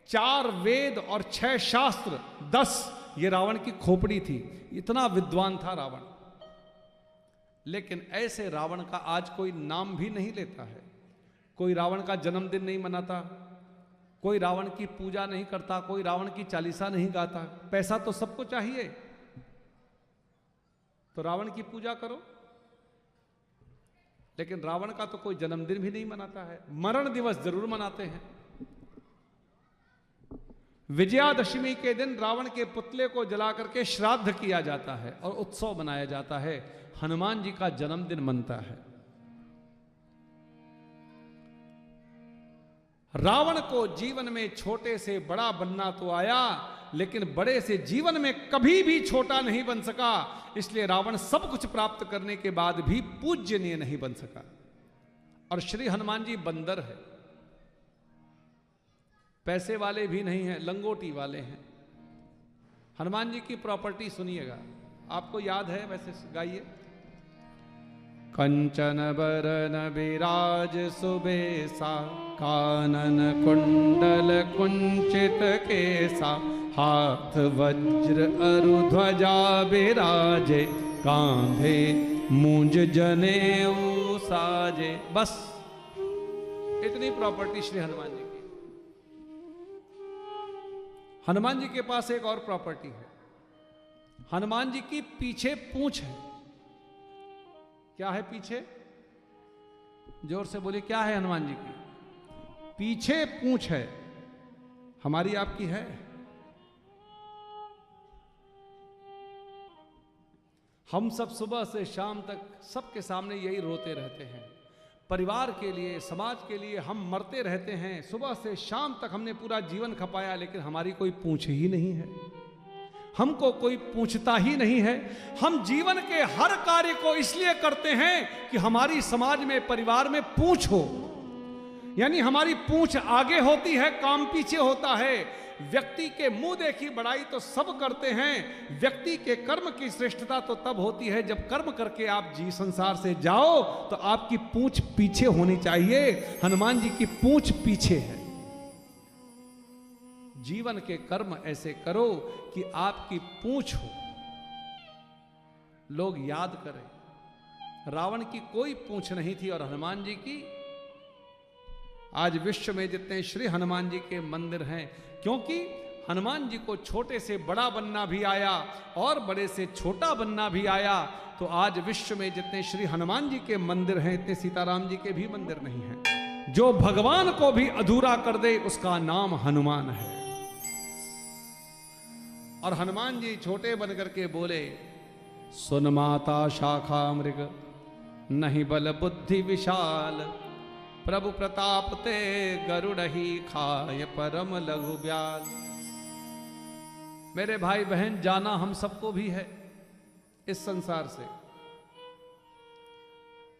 4 वेद और 6 शास्त्र, 10 ये रावण की खोपड़ी थी। इतना विद्वान था रावण। लेकिन ऐसे रावण का आज कोई नाम भी नहीं लेता है। कोई रावण का जन्मदिन नहीं मनाता, कोई रावण की पूजा नहीं करता, कोई रावण की चालीसा नहीं गाता। पैसा तो सबको चाहिए, तो रावण की पूजा करो, लेकिन रावण का तो कोई जन्मदिन भी नहीं मनाता है। मरण दिवस जरूर मनाते हैं। विजयादशमी के दिन रावण के पुतले को जला करके श्राद्ध किया जाता है और उत्सव मनाया जाता है। हनुमान जी का जन्मदिन मनता है। रावण को जीवन में छोटे से बड़ा बनना तो आया, लेकिन बड़े से जीवन में कभी भी छोटा नहीं बन सका। इसलिए रावण सब कुछ प्राप्त करने के बाद भी पूज्यनीय नहीं बन सका। और श्री हनुमान जी बंदर है, पैसे वाले भी नहीं हैं, लंगोटी वाले हैं। हनुमान जी की प्रॉपर्टी सुनिएगा, आपको याद है, वैसे गाइए। कंचन बरन विराज सुबेसा, कानन कुंडल कुंचित केसा, हाथ वज्र अरु ध्वजा विराजे, कांधे मूंज जनेऊ साजे। बस इतनी प्रॉपर्टी श्री हनुमान जी की। हनुमान जी के पास एक और प्रॉपर्टी है, हनुमान जी की पीछे पूंछ है। क्या है पीछे? जोर से बोलिए, क्या है हनुमान जी की? पीछे पूंछ है। हमारी आपकी है? हम सब सुबह से शाम तक सबके सामने यही रोते रहते हैं, परिवार के लिए, समाज के लिए हम मरते रहते हैं। सुबह से शाम तक हमने पूरा जीवन खपाया, लेकिन हमारी कोई पूंछ ही नहीं है, हमको कोई पूछता ही नहीं है। हम जीवन के हर कार्य को इसलिए करते हैं कि हमारी समाज में, परिवार में पूंछ हो, यानी हमारी पूंछ आगे होती है, काम पीछे होता है। व्यक्ति के मुंह देखी बड़ाई तो सब करते हैं, व्यक्ति के कर्म की श्रेष्ठता तो तब होती है जब कर्म करके आप जी संसार से जाओ तो आपकी पूंछ पीछे होनी चाहिए। हनुमान जी की पूंछ पीछे है। जीवन के कर्म ऐसे करो कि आपकी पूंछ हो, लोग याद करें। रावण की कोई पूंछ नहीं थी और हनुमान जी की। आज विश्व में जितने श्री हनुमान जी के मंदिर हैं, क्योंकि हनुमान जी को छोटे से बड़ा बनना भी आया और बड़े से छोटा बनना भी आया। तो आज विश्व में जितने श्री हनुमान जी के मंदिर हैं, इतने सीताराम जी के भी मंदिर नहीं हैं। जो भगवान को भी अधूरा कर दे उसका नाम हनुमान है। और हनुमान जी छोटे बन करके बोले, सुन माता शाखा मृग नहीं बल बुद्धि विशाल, प्रभु प्रताप ते गरुड़ ही खाय परम लघु ब्याल। मेरे भाई बहन, जाना हम सबको भी है इस संसार से।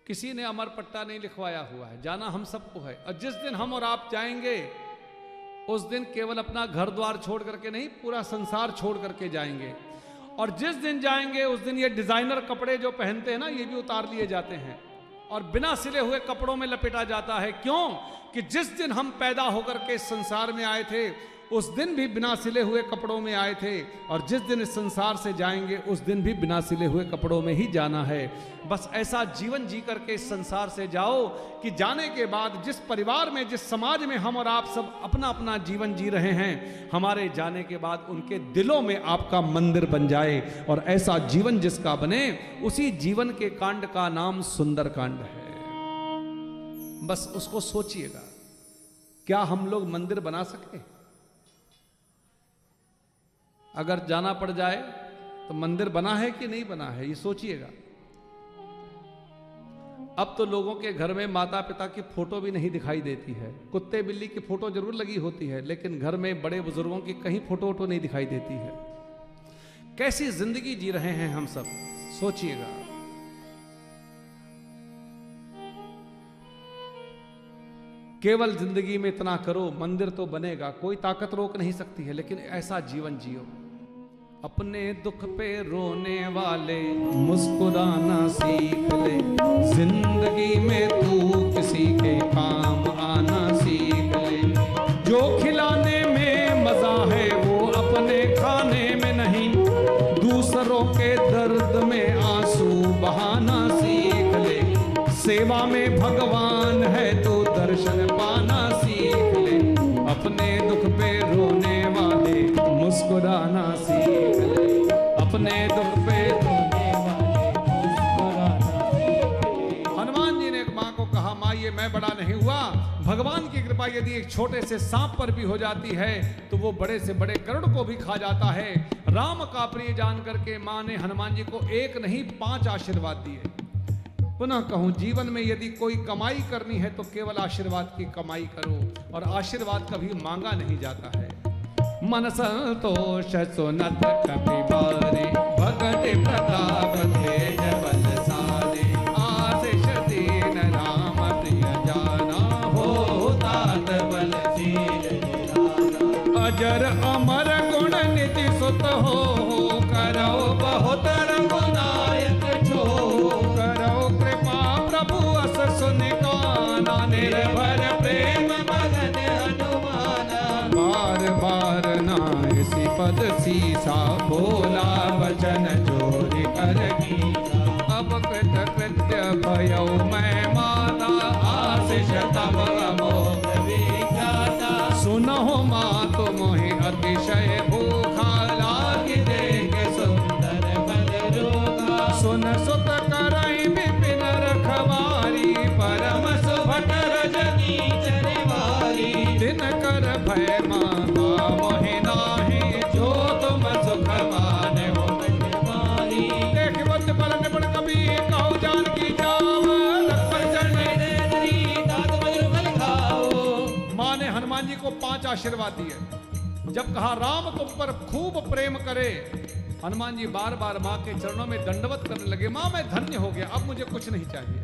किसी ने अमर पट्टा नहीं लिखवाया हुआ है, जाना हम सबको है। और जिस दिन हम और आप जाएंगे उस दिन केवल अपना घर द्वार छोड़ करके नहीं, पूरा संसार छोड़ करके जाएंगे। और जिस दिन जाएंगे उस दिन ये डिजाइनर कपड़े जो पहनते हैं ना, ये भी उतार लिए जाते हैं और बिना सिले हुए कपड़ों में लपेटा जाता है। क्यों? कि जिस दिन हम पैदा होकर के इस संसार में आए थे उस दिन भी बिना सिले हुए कपड़ों में आए थे, और जिस दिन इस संसार से जाएंगे उस दिन भी बिना सिले हुए कपड़ों में ही जाना है। बस ऐसा जीवन जी करके इस संसार से जाओ कि जाने के बाद जिस परिवार में, जिस समाज में हम और आप सब अपना अपना जीवन जी रहे हैं, हमारे जाने के बाद उनके दिलों में आपका मंदिर बन जाए। और ऐसा जीवन जिसका बने, उसी जीवन के कांड का नाम सुंदर कांड है। बस उसको सोचिएगा, क्या हम लोग मंदिर बना सके? अगर जाना पड़ जाए तो मंदिर बना है कि नहीं बना है, ये सोचिएगा। अब तो लोगों के घर में माता पिता की फोटो भी नहीं दिखाई देती है। कुत्ते बिल्ली की फोटो जरूर लगी होती है, लेकिन घर में बड़े बुजुर्गों की कहीं फोटो वोटो नहीं दिखाई देती है। कैसी जिंदगी जी रहे हैं हम सब, सोचिएगा। केवल जिंदगी में इतना करो, मंदिर तो बनेगा, कोई ताकत रोक नहीं सकती है, लेकिन ऐसा जीवन जियो। अपने दुख पे रोने वाले मुस्कुराना सीख ले, जिंदगी में तू किसी के काम आना सीख ले। जो खिलाने में मजा है वो अपने खाने में नहीं, दूसरों के दर्द में आंसू बहाना सीख ले। सेवा में भगवान है तो दर्शन पाना सीख ले। अपने दुख पे रोने वाले मुस्कुराना सीख ले, अपने दुख पे रोने वाले मुस्कुराना सीख ले। हनुमान जी ने एक मां को कहा, मां ये मैं बड़ा नहीं हुआ, भगवान की कृपा यदि एक छोटे से सांप पर भी हो जाती है तो वो बड़े से बड़े गरुड़ को भी खा जाता है। राम का प्रिय जान करके मां ने हनुमान जी को एक नहीं 5 आशीर्वाद दिए। पुनः कहूं, जीवन में यदि कोई कमाई करनी है तो केवल आशीर्वाद की कमाई करो, और आशीर्वाद कभी मांगा नहीं जाता है। मन संतोष सुनत कपि बारे, भगत प्रताप तेज बल सारे। आशीष दीन राम प्रिय जाना, हो तात बलशील निराला। अजर अमर गुण निधि सुत हो, करो बहुत रघुनायक छो। करो कृपा प्रभु अस सुन काना, निर्भर प्रेम मगन हनुमाना। बार बार नायसी पद सीसा, बोला वचन जोरि कर कीसा। अब कृत कृत्य भयो मैं माता, आशीष तब अमोघ विख्याता। सुनहो मात मोहि अतिशय भूखा, लागी देख सुंदर बल रोगा। सुन सुत करई विपिन रखवारी, परम सुभट रजनी चरवारी। दिन कर भय माता मोहि नाहि, जो तुम सुख माने हो मारी। देख बत पर निपट कभी कहु जानकी जावा, लखपत चरण देरी तात मधुर खाओ। मां ने हनुमान जी को 5 आशीर्वाद दिए। जब कहा राम तुम पर खूब प्रेम करे, हनुमान जी बार बार मां के चरणों में दंडवत करने लगे। मां मैं धन्य हो गया, अब मुझे कुछ नहीं चाहिए।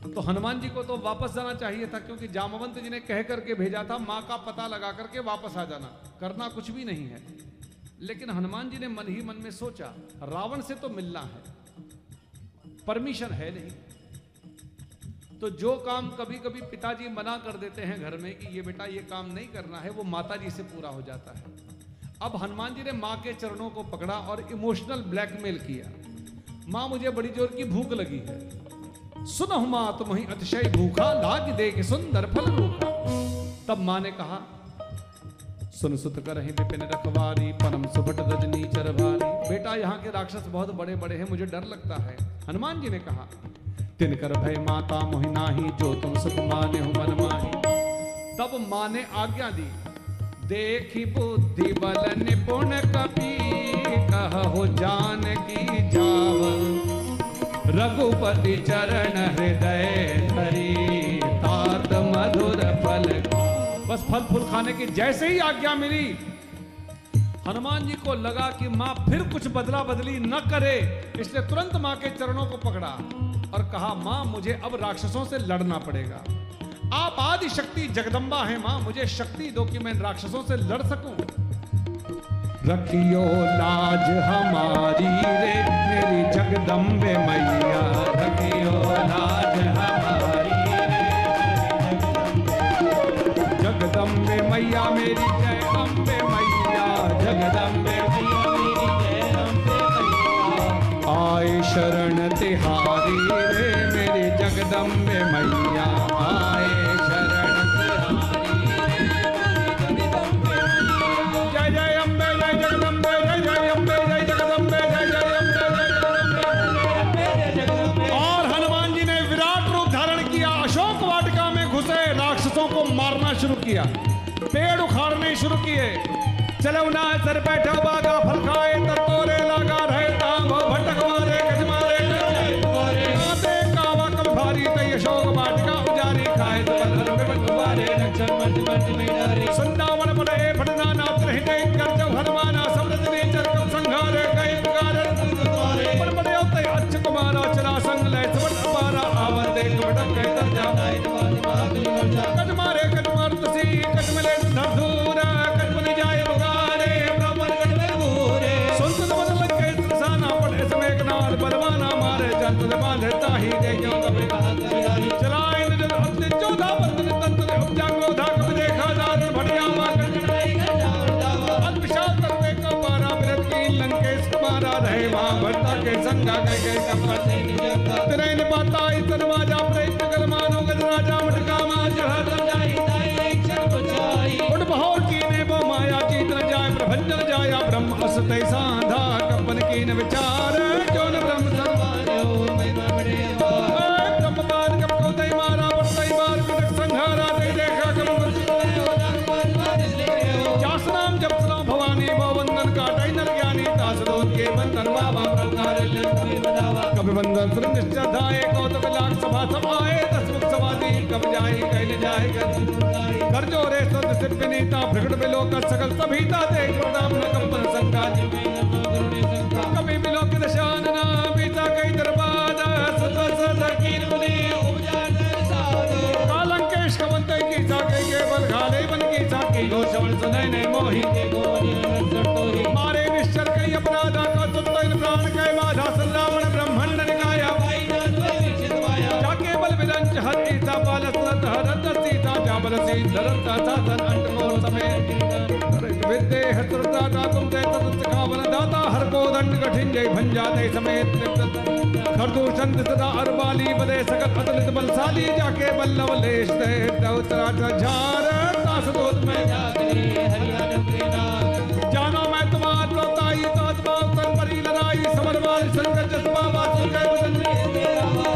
तो हनुमान जी को तो वापस जाना चाहिए था, क्योंकि जामवंत जी ने कह करके भेजा था मां का पता लगा करके वापस आ जाना, करना कुछ भी नहीं है। लेकिन हनुमान जी ने मन ही मन में सोचा, रावण से तो मिलना है, परमिशन है नहीं। तो जो काम कभी कभी पिताजी मना कर देते हैं घर में कि ये बेटा ये काम नहीं करना है, वो माता जी से पूरा हो जाता है। अब हनुमान जी ने मां के चरणों को पकड़ा और इमोशनल ब्लैकमेल किया। मां मुझे बड़ी जोर की भूख लगी है, सुनहु मात मोहि अतिशय भूखा, लाग देख सुंदर फल रूखा। तब मां ने कहा, सुन सुत करहि विपिन रखवारी, परम सुभट रजनी चर भारी। बेटा यहाँ के राक्षस बहुत बड़े बड़े हैं, मुझे डर लगता है। हनुमान जी ने कहा, तिनकर भय माता मोहि नाही, जो तुम सुख माने हो मन माही। तब माँ ने आज्ञा दी, देखी बुद्धि बल निपुण कपि, कहो जानकी जाव, रघुपति चरण हृदय धरी, तात मधुर फल। बस फल फूल खाने की जैसे ही आज्ञा मिली, हनुमान जी को लगा कि मां फिर कुछ बदला बदली न करे, इसलिए तुरंत मां के चरणों को पकड़ा और कहा, मां मुझे अब राक्षसों से लड़ना पड़ेगा। आप आदि शक्ति जगदम्बा हैं मां, मुझे शक्ति दो कि मैं इन राक्षसों से लड़ सकूं। रखियो लाज हमारी रे मेरी जगदम्बे मैया, रखियो लाज हमारी जगदम्बे मैया मेरी जय अम्बे मैया, जगदम्बे मैया मेरी जय अम्बे मैया। आए शरण तिहारी रे मेरी जगदम्बे मैया, आए शरण तिहारी रे मेरी जगदम्बे मैया। जय जय अम्बे जय जगदम्बे, जय जय अम्बे जय जगदम्बे, जय जय अम्बे जय जगदम्बे। और हनुमान जी ने विराट रूप धारण किया, अशोक वाटिका में घुसे, राक्षसों को मारना शुरू किया, पेड़ उखाड़ने शुरू किए। चलो ना सर बैठो बागा, फल खाए तोरे लागा, रहे तांबो भटक मारे गज मारे आते कावा कब भारी, तई अशोक वाटिका उजारी, खाए तो बंधन में बंधुआरे, रक्षण मत मत में डारे। संदावन पड़े फटना नाथ रहते कर, जब हनुमाना समृद्ध ने चरकम संघारे, गए पुकारे द्वारे। पर बड़े होते अच्छ कुमारा, चला संग ले सबट अपारा, आवन देख भटक गए तर जाए कज मारे कज मार तुसी, कज मिले धूर, कज बन जाए बुगारे, ब्राह्मण कज में बूरे। सुनत बदल के त्रसाना पड़े समय नार, बलवाना मारे जंत बांधे ताही, दे क्यों कभी चलाए निज अपने 14 बंधन तंत्र, उपजा क्रोधा कब देखा दार, भटिया मार विशाल तरवे का पारा, विरत की लंकेश कुमारा, रहे वहां भरता के संगा, गए गए कपड़ तेरे निपाता इतन माजा, प्रयत्न कर मानो गज राजा, मटका मार उठ बहोर की ने वो माया, जीत न जाए प्रभंजन जाया, ब्रह्म असतय साधा, कपन की न विचार, जो न ब्रह्म सर्वायो ब्रह्मवाद कब को दई मारा, बरसई बार विदक संघारा, दे देखा कब जास नाम जप सलाम भवानी, वो वंदन काटई नर ज्ञानी, दास दोत के बंधन बाबा कभी बंधन सुर निश्चय धाये, कौतुक लाख सभा सब आए, 10 मुख सवादी कब जाए कैल जाए कर जोरे सुध सिर विनीता, प्रकट बिलो कर सकल सभीता, देख प्रणाम न कंपन संगा, कभी बिलो की दशान ना बीता कई दरबार, सत सत कीर मुनि उपजा साध, कालंकेश कवंते की साके के बल घाले बन की साकी, गो श्रवण सुनय ने मोहि के गोरी मारे निश्चर कई अपराधा, का तुतन प्राण के बाधा, संरावण ब्रह्मंड निकाया, जाके बल विरंच हर ईसा बाल सुरत हरत सीता, जाबल सी धरता साधन अंट मोर समेत, विद्ये हत्रता ता तुम ते तत खावन दाता, हर को दंड कठिन जय भंजा दे समेत, खरदूषण सदा अरबाली बदे सकत अतलित बलशाली, जाके बल्लव लेश दे दौतरा झार, तास दूत में जाके हरियाणा प्रेना, जानो मैं तुम्हार लोताई, तात बाव तन परी लड़ाई, समरवाल संकट जसबा वासु के बदन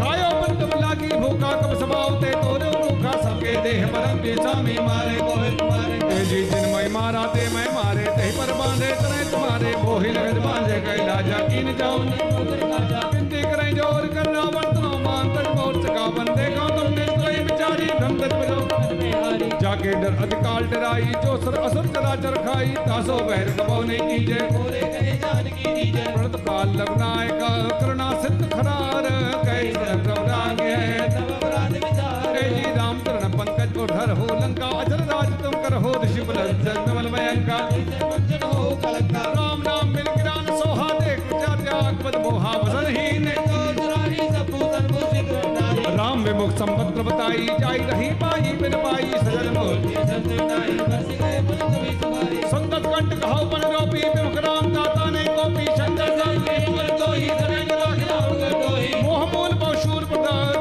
खायो बंद लागी, भूखा कब समावते तोरे भूखा, सबके देह परम पेशा में मारे गोहे तुम्हारे, तेजी जिनमय मारा ते मैं मारे, ते पर बांधे तने तुम्हारे, मोहि लगत बांधे गए लाजा कीन जाऊं बिनती करें जोर करना वर्तनो मान तक मोर सका बंदे का, तुमने कोई विचारी भ्रमगत बजाओ जाके डर अधिकाल डराई, जो सर असुर चराचर खाई, तासो बहर कबो नहीं कीजे, बोले गए जान की दीजे, व्रत पाल लगनायक करुणा सिद्ध खरार, कई प्रभुराग है तब अपराध विचार, जी राम चरण पंकज को धर हो, लंका अजर राज तुम कर हो, ऋषि नवल भयंका हो कलंका, राम नाम मिल गिरान सोहा, देख त्याग पद मोहा वसनहीन, राम विमुख संपत बताई, जाई रही पाई बिन पाई, सजन मोती संगत कंठ कहो बन रोपी, विमुख राम दाता ने गोपी, शंकर मोह मूल पशूर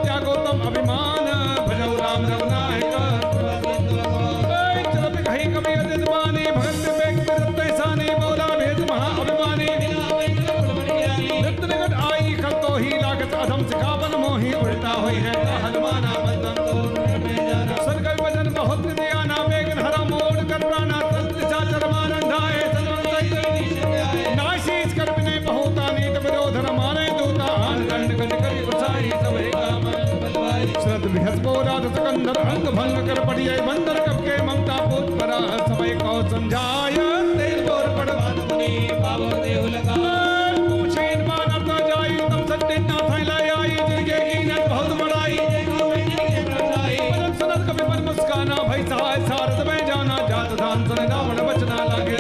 त्यागो तम अभिमान, भजौ राम रघुनायक, चलत कही कभी अदित बानी, भगत होई है तो हनुमाना बंदन तो में जाना सुन कवि भजन बहुत दिया ना बेगन हरा मोड़ कर प्राणा संत चाचर मानंदाए सजवन सहित नाशीष कर बिने बहुता नीत विरोध माने दूता आन गंड गंड करी गुसाई सबे काम बलवाई श्रद्ध विहस्पो राध सकंदर अंग भंग कर पड़िए बंदर कब के ममता पूत परा सबे को समझाय तेल बोर पड़वान मुनि पावो देव लगा पूछेन मानता जाई तब सत्य ना फैलाई आई जिनके कीनत बहुत बड़ाई परम सनत कभी पर मुस्काना भई सहाय सारथ में जाना जात धान सुन रावण बचना लागे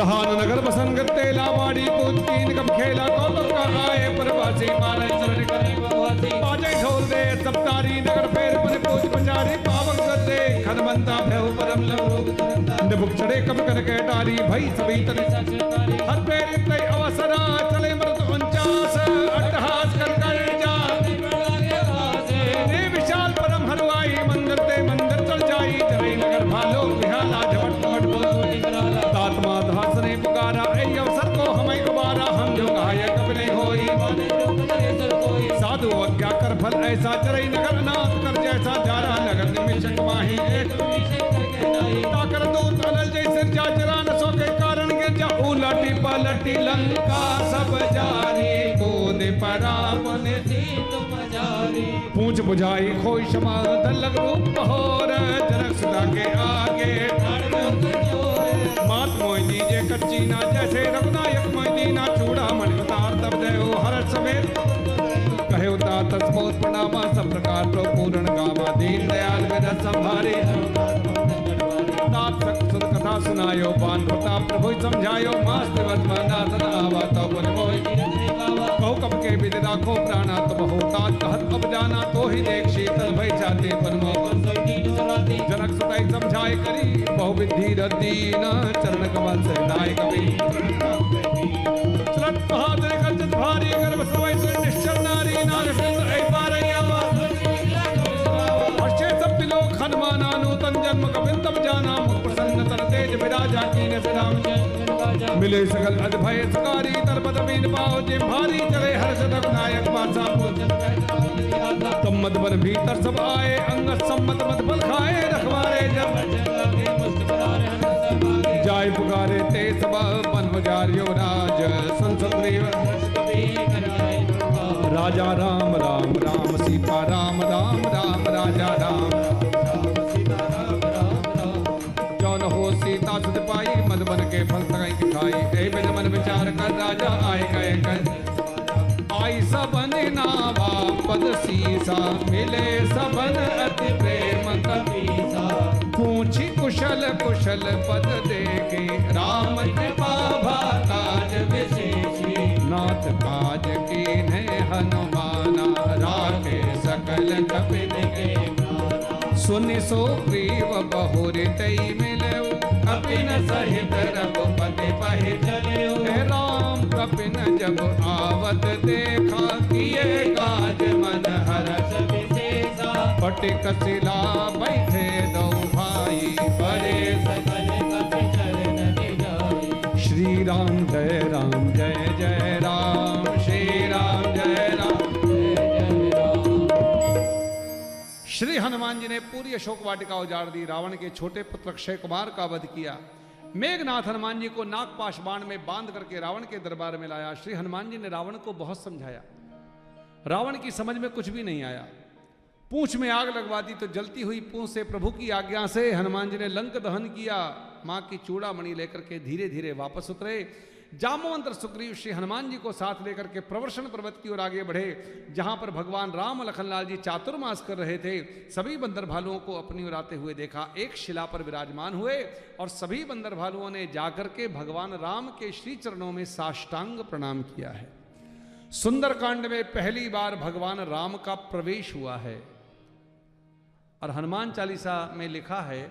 रहान नगर बसन गत्ते लावाड़ी पूत कीन कब खेला कौतुक का आए परवासी मारे चरण करे बवासी बाजे ढोल दे सप्तारी नगर फेर पर पूज पंजारी पावक गद्दे खनमंता भैव परम लवरोग तरंता निबुक चढ़े कब कर के टारी भई सभी तने साचकारी हर प्रेरित तय अवसरा चले मृत 49 अट्टहास कर जा ने विशाल परम हलवाई मंदिर ते मंदिर चल जाई चले नगर भालो बिहाला झपट पट बोली कराला तात्मा दास ने पुकारा ऐ अवसर को हमें गुबारा हम जो गायक अपने होई माने जो करे सर कोई साधु आज्ञा कर फल ऐसा चरई नगर नाथ कर जैसा जारा नगर निमिषक माही एक करके नाई ताकर दूत अलल जैसे जा जरा न सो के कारण के जा उलटी पलटी लंका सब जारी कूद पड़ा बने थी तुम जारी पूछ बुझाई खोई क्षमा दलग रूप बहोर जनक सुधा के आगे मात मोहिनी जे कच्ची ना जैसे रघुनायक मोहिनी ना चूड़ा मणिवतार तब देव हर समेत कहे उता तस्मोत प्रणामा सब प्रकार प्रो पूर्ण गामा दीन दयाल विद संभारे तात सुध कथा सुनायो पान प्रताप प्रभु समझायो मास्त वर्तमाना सदा आवा तो बन मोहि कहो कब के विद राखो प्राणा तो बहु तात कहत अब जाना तो ही देख शीतल भई जाते पर मोह जनक सताई समझाए करी बहु विधि रदीन चरण कमल से नाय कवि चलत बहादुर गजत भारी गर्भ सवै निश्चल नारी नाग सिंह ऐ पारैया हर्षे सब लोग हनुमाना नूतन जन्म कपिल तब जाना मुख प्रसन्न तर तेज विराजा कीन से राम मिले सकल अद्भय सकारी तरपद बीन पाओ जे भारी चले हर्ष नायक पासा तम मद बन भीतर सब आए अंगत सम्मत मत बल खाए रखवारे जब जाय पुकारे ते सब बन जारियो राज संसद राजा राम राम राम सीता राम राम राम राजा राम जौन हो सीता सुध पाई मद बन के फल तकई खाई ए बिन मन विचार कर राजा आए गए कर आई सबन नावा पद सीसा मिले सबन अति प्रेम कपीसा पूछी कुशल कुशल पद देखे राम कृपा भाताज विशेषी नाथ काज कीन्हे हनुमाना राखे सकल कपिल के सुनि सो ग्रीव बहुरि तई मिलऊ कपिन सहित रघुपति पहि चलऊ राम कपिन जब आवत देखा किए काज मन हरष विशेषा फटिक शिला बैठे दो भाई बड़े सकल कपि चरण दिगाई श्री राम जय जय राम श्री राम जय राम श्री हनुमान जी ने पूरी अशोक वाटिका उजाड़ दी रावण के छोटे पुत्र अक्षय कुमार का वध किया मेघनाथ हनुमान जी को नागपाश बाण में बांध करके रावण के दरबार में लाया श्री हनुमान जी ने रावण को बहुत समझाया रावण की समझ में कुछ भी नहीं आया पूंछ में आग लगवा दी तो जलती हुई पूंछ से प्रभु की आज्ञा से हनुमान जी ने लंक दहन किया मां की चूड़ामणि लेकर के धीरे धीरे वापस उतरे जामवंत सुग्रीव श्री हनुमान जी को साथ लेकर के प्रवर्षण पर्वत की ओर आगे बढ़े जहां पर भगवान राम लखनलाल जी चातुर्मास कर रहे थे सभी बंदर भालुओं को अपनी ओर आते हुए देखा एक शिला पर विराजमान हुए और सभी बंदर भालुओं ने जाकर के भगवान राम के श्री चरणों में साष्टांग प्रणाम किया है सुंदरकांड में पहली बार भगवान राम का प्रवेश हुआ है और हनुमान चालीसा में लिखा है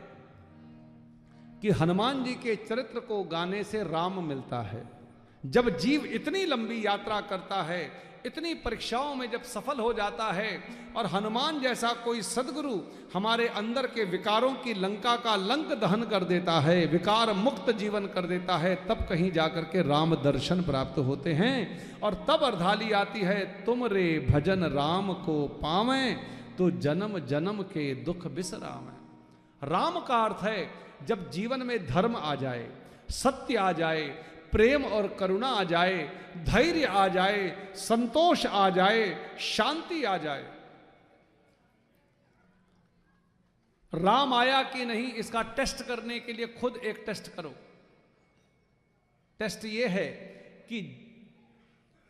कि हनुमान जी के चरित्र को गाने से राम मिलता है जब जीव इतनी लंबी यात्रा करता है, इतनी परीक्षाओं में जब सफल हो जाता है और हनुमान जैसा कोई सद्गुरु हमारे अंदर के विकारों की लंका का लंक दहन कर देता है, विकार मुक्त जीवन कर देता है, तब कहीं जाकर के राम दर्शन प्राप्त होते हैं। और तब अर्धाली आती है, तुम रे भजन राम को पावें तो जन्म जन्म के दुख बिसरावें। राम का अर्थ है जब जीवन में धर्म आ जाए, सत्य आ जाए, प्रेम और करुणा आ जाए, धैर्य आ जाए, संतोष आ जाए, शांति आ जाए। राम आया कि नहीं इसका टेस्ट करने के लिए खुद एक टेस्ट करो। टेस्ट यह है कि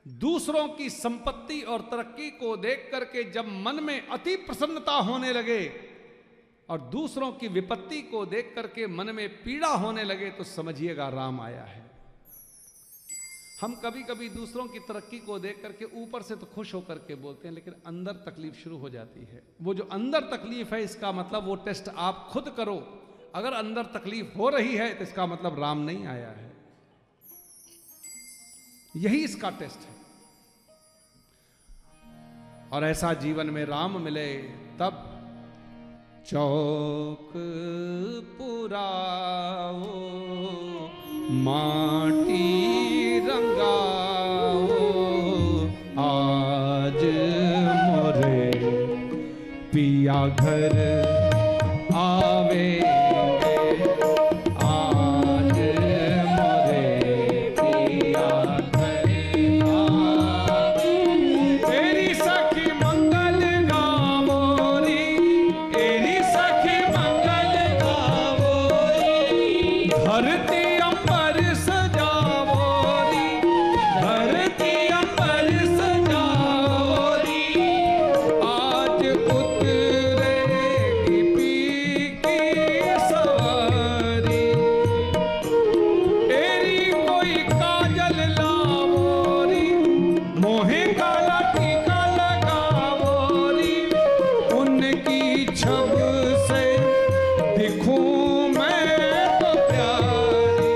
दूसरों की संपत्ति और तरक्की को देख करके जब मन में अति प्रसन्नता होने लगे और दूसरों की विपत्ति को देख करके मन में पीड़ा होने लगे तो समझिएगा राम आया है। हम कभी कभी दूसरों की तरक्की को देख करके ऊपर से तो खुश होकर के बोलते हैं, लेकिन अंदर तकलीफ शुरू हो जाती है। वो जो अंदर तकलीफ है इसका मतलब वो टेस्ट आप खुद करो। अगर अंदर तकलीफ हो रही है तो इसका मतलब राम नहीं आया है। यही इसका टेस्ट है। और ऐसा जीवन में राम मिले तब चौक पुराओ माटी रंगाओ आज मोरे पिया घर आवे आज मोरे पिया घर आवे। तेरी सखी मंगल गावोरी, तेरी सखी मंगल गावोरी, धरती अंबर सजावोरी, धरती अंबर सजावोरी, आज उतरेगी पी की सवारी। तेरी कोई काजल लावोरी, मोहे काला टीका लगावोरी, उनकी छब से दिखूं मैं तो प्यारी।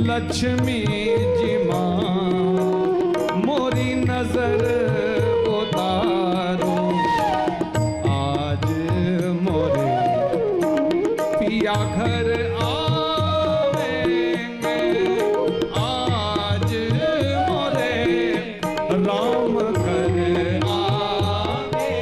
लक्ष्मी जी मां मोरी नजर उतारो आज मोरे पिया घर आवेंगे आज मोरे राम घर आवेंगे।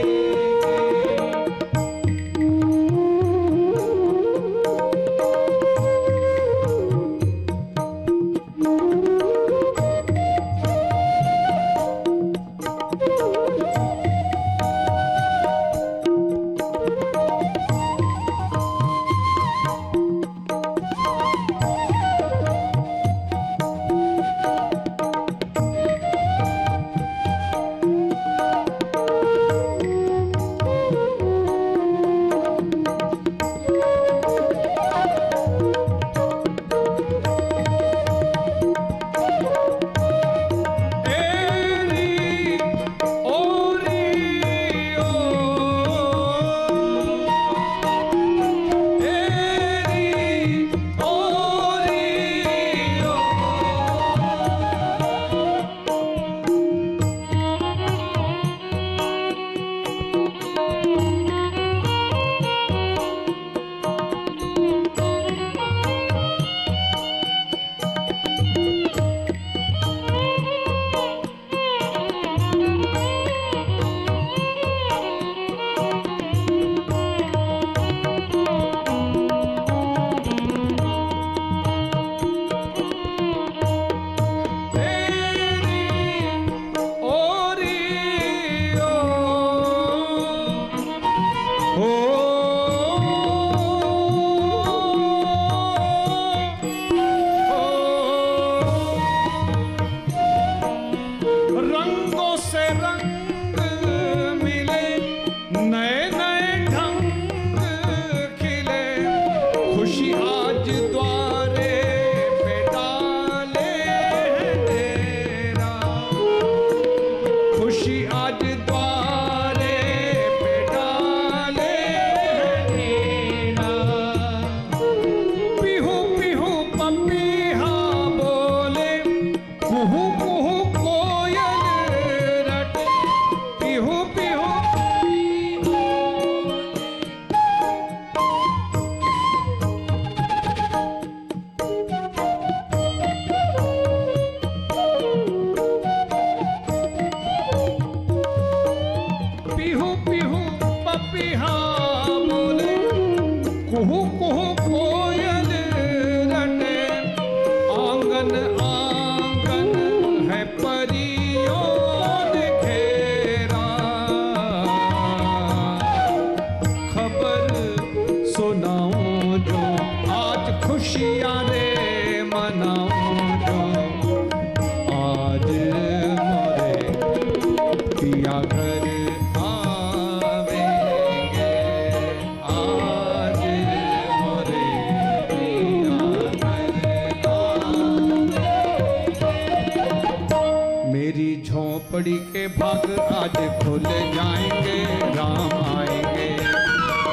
झोपड़ी के भाग आज खुल जाएंगे, राम आएंगे।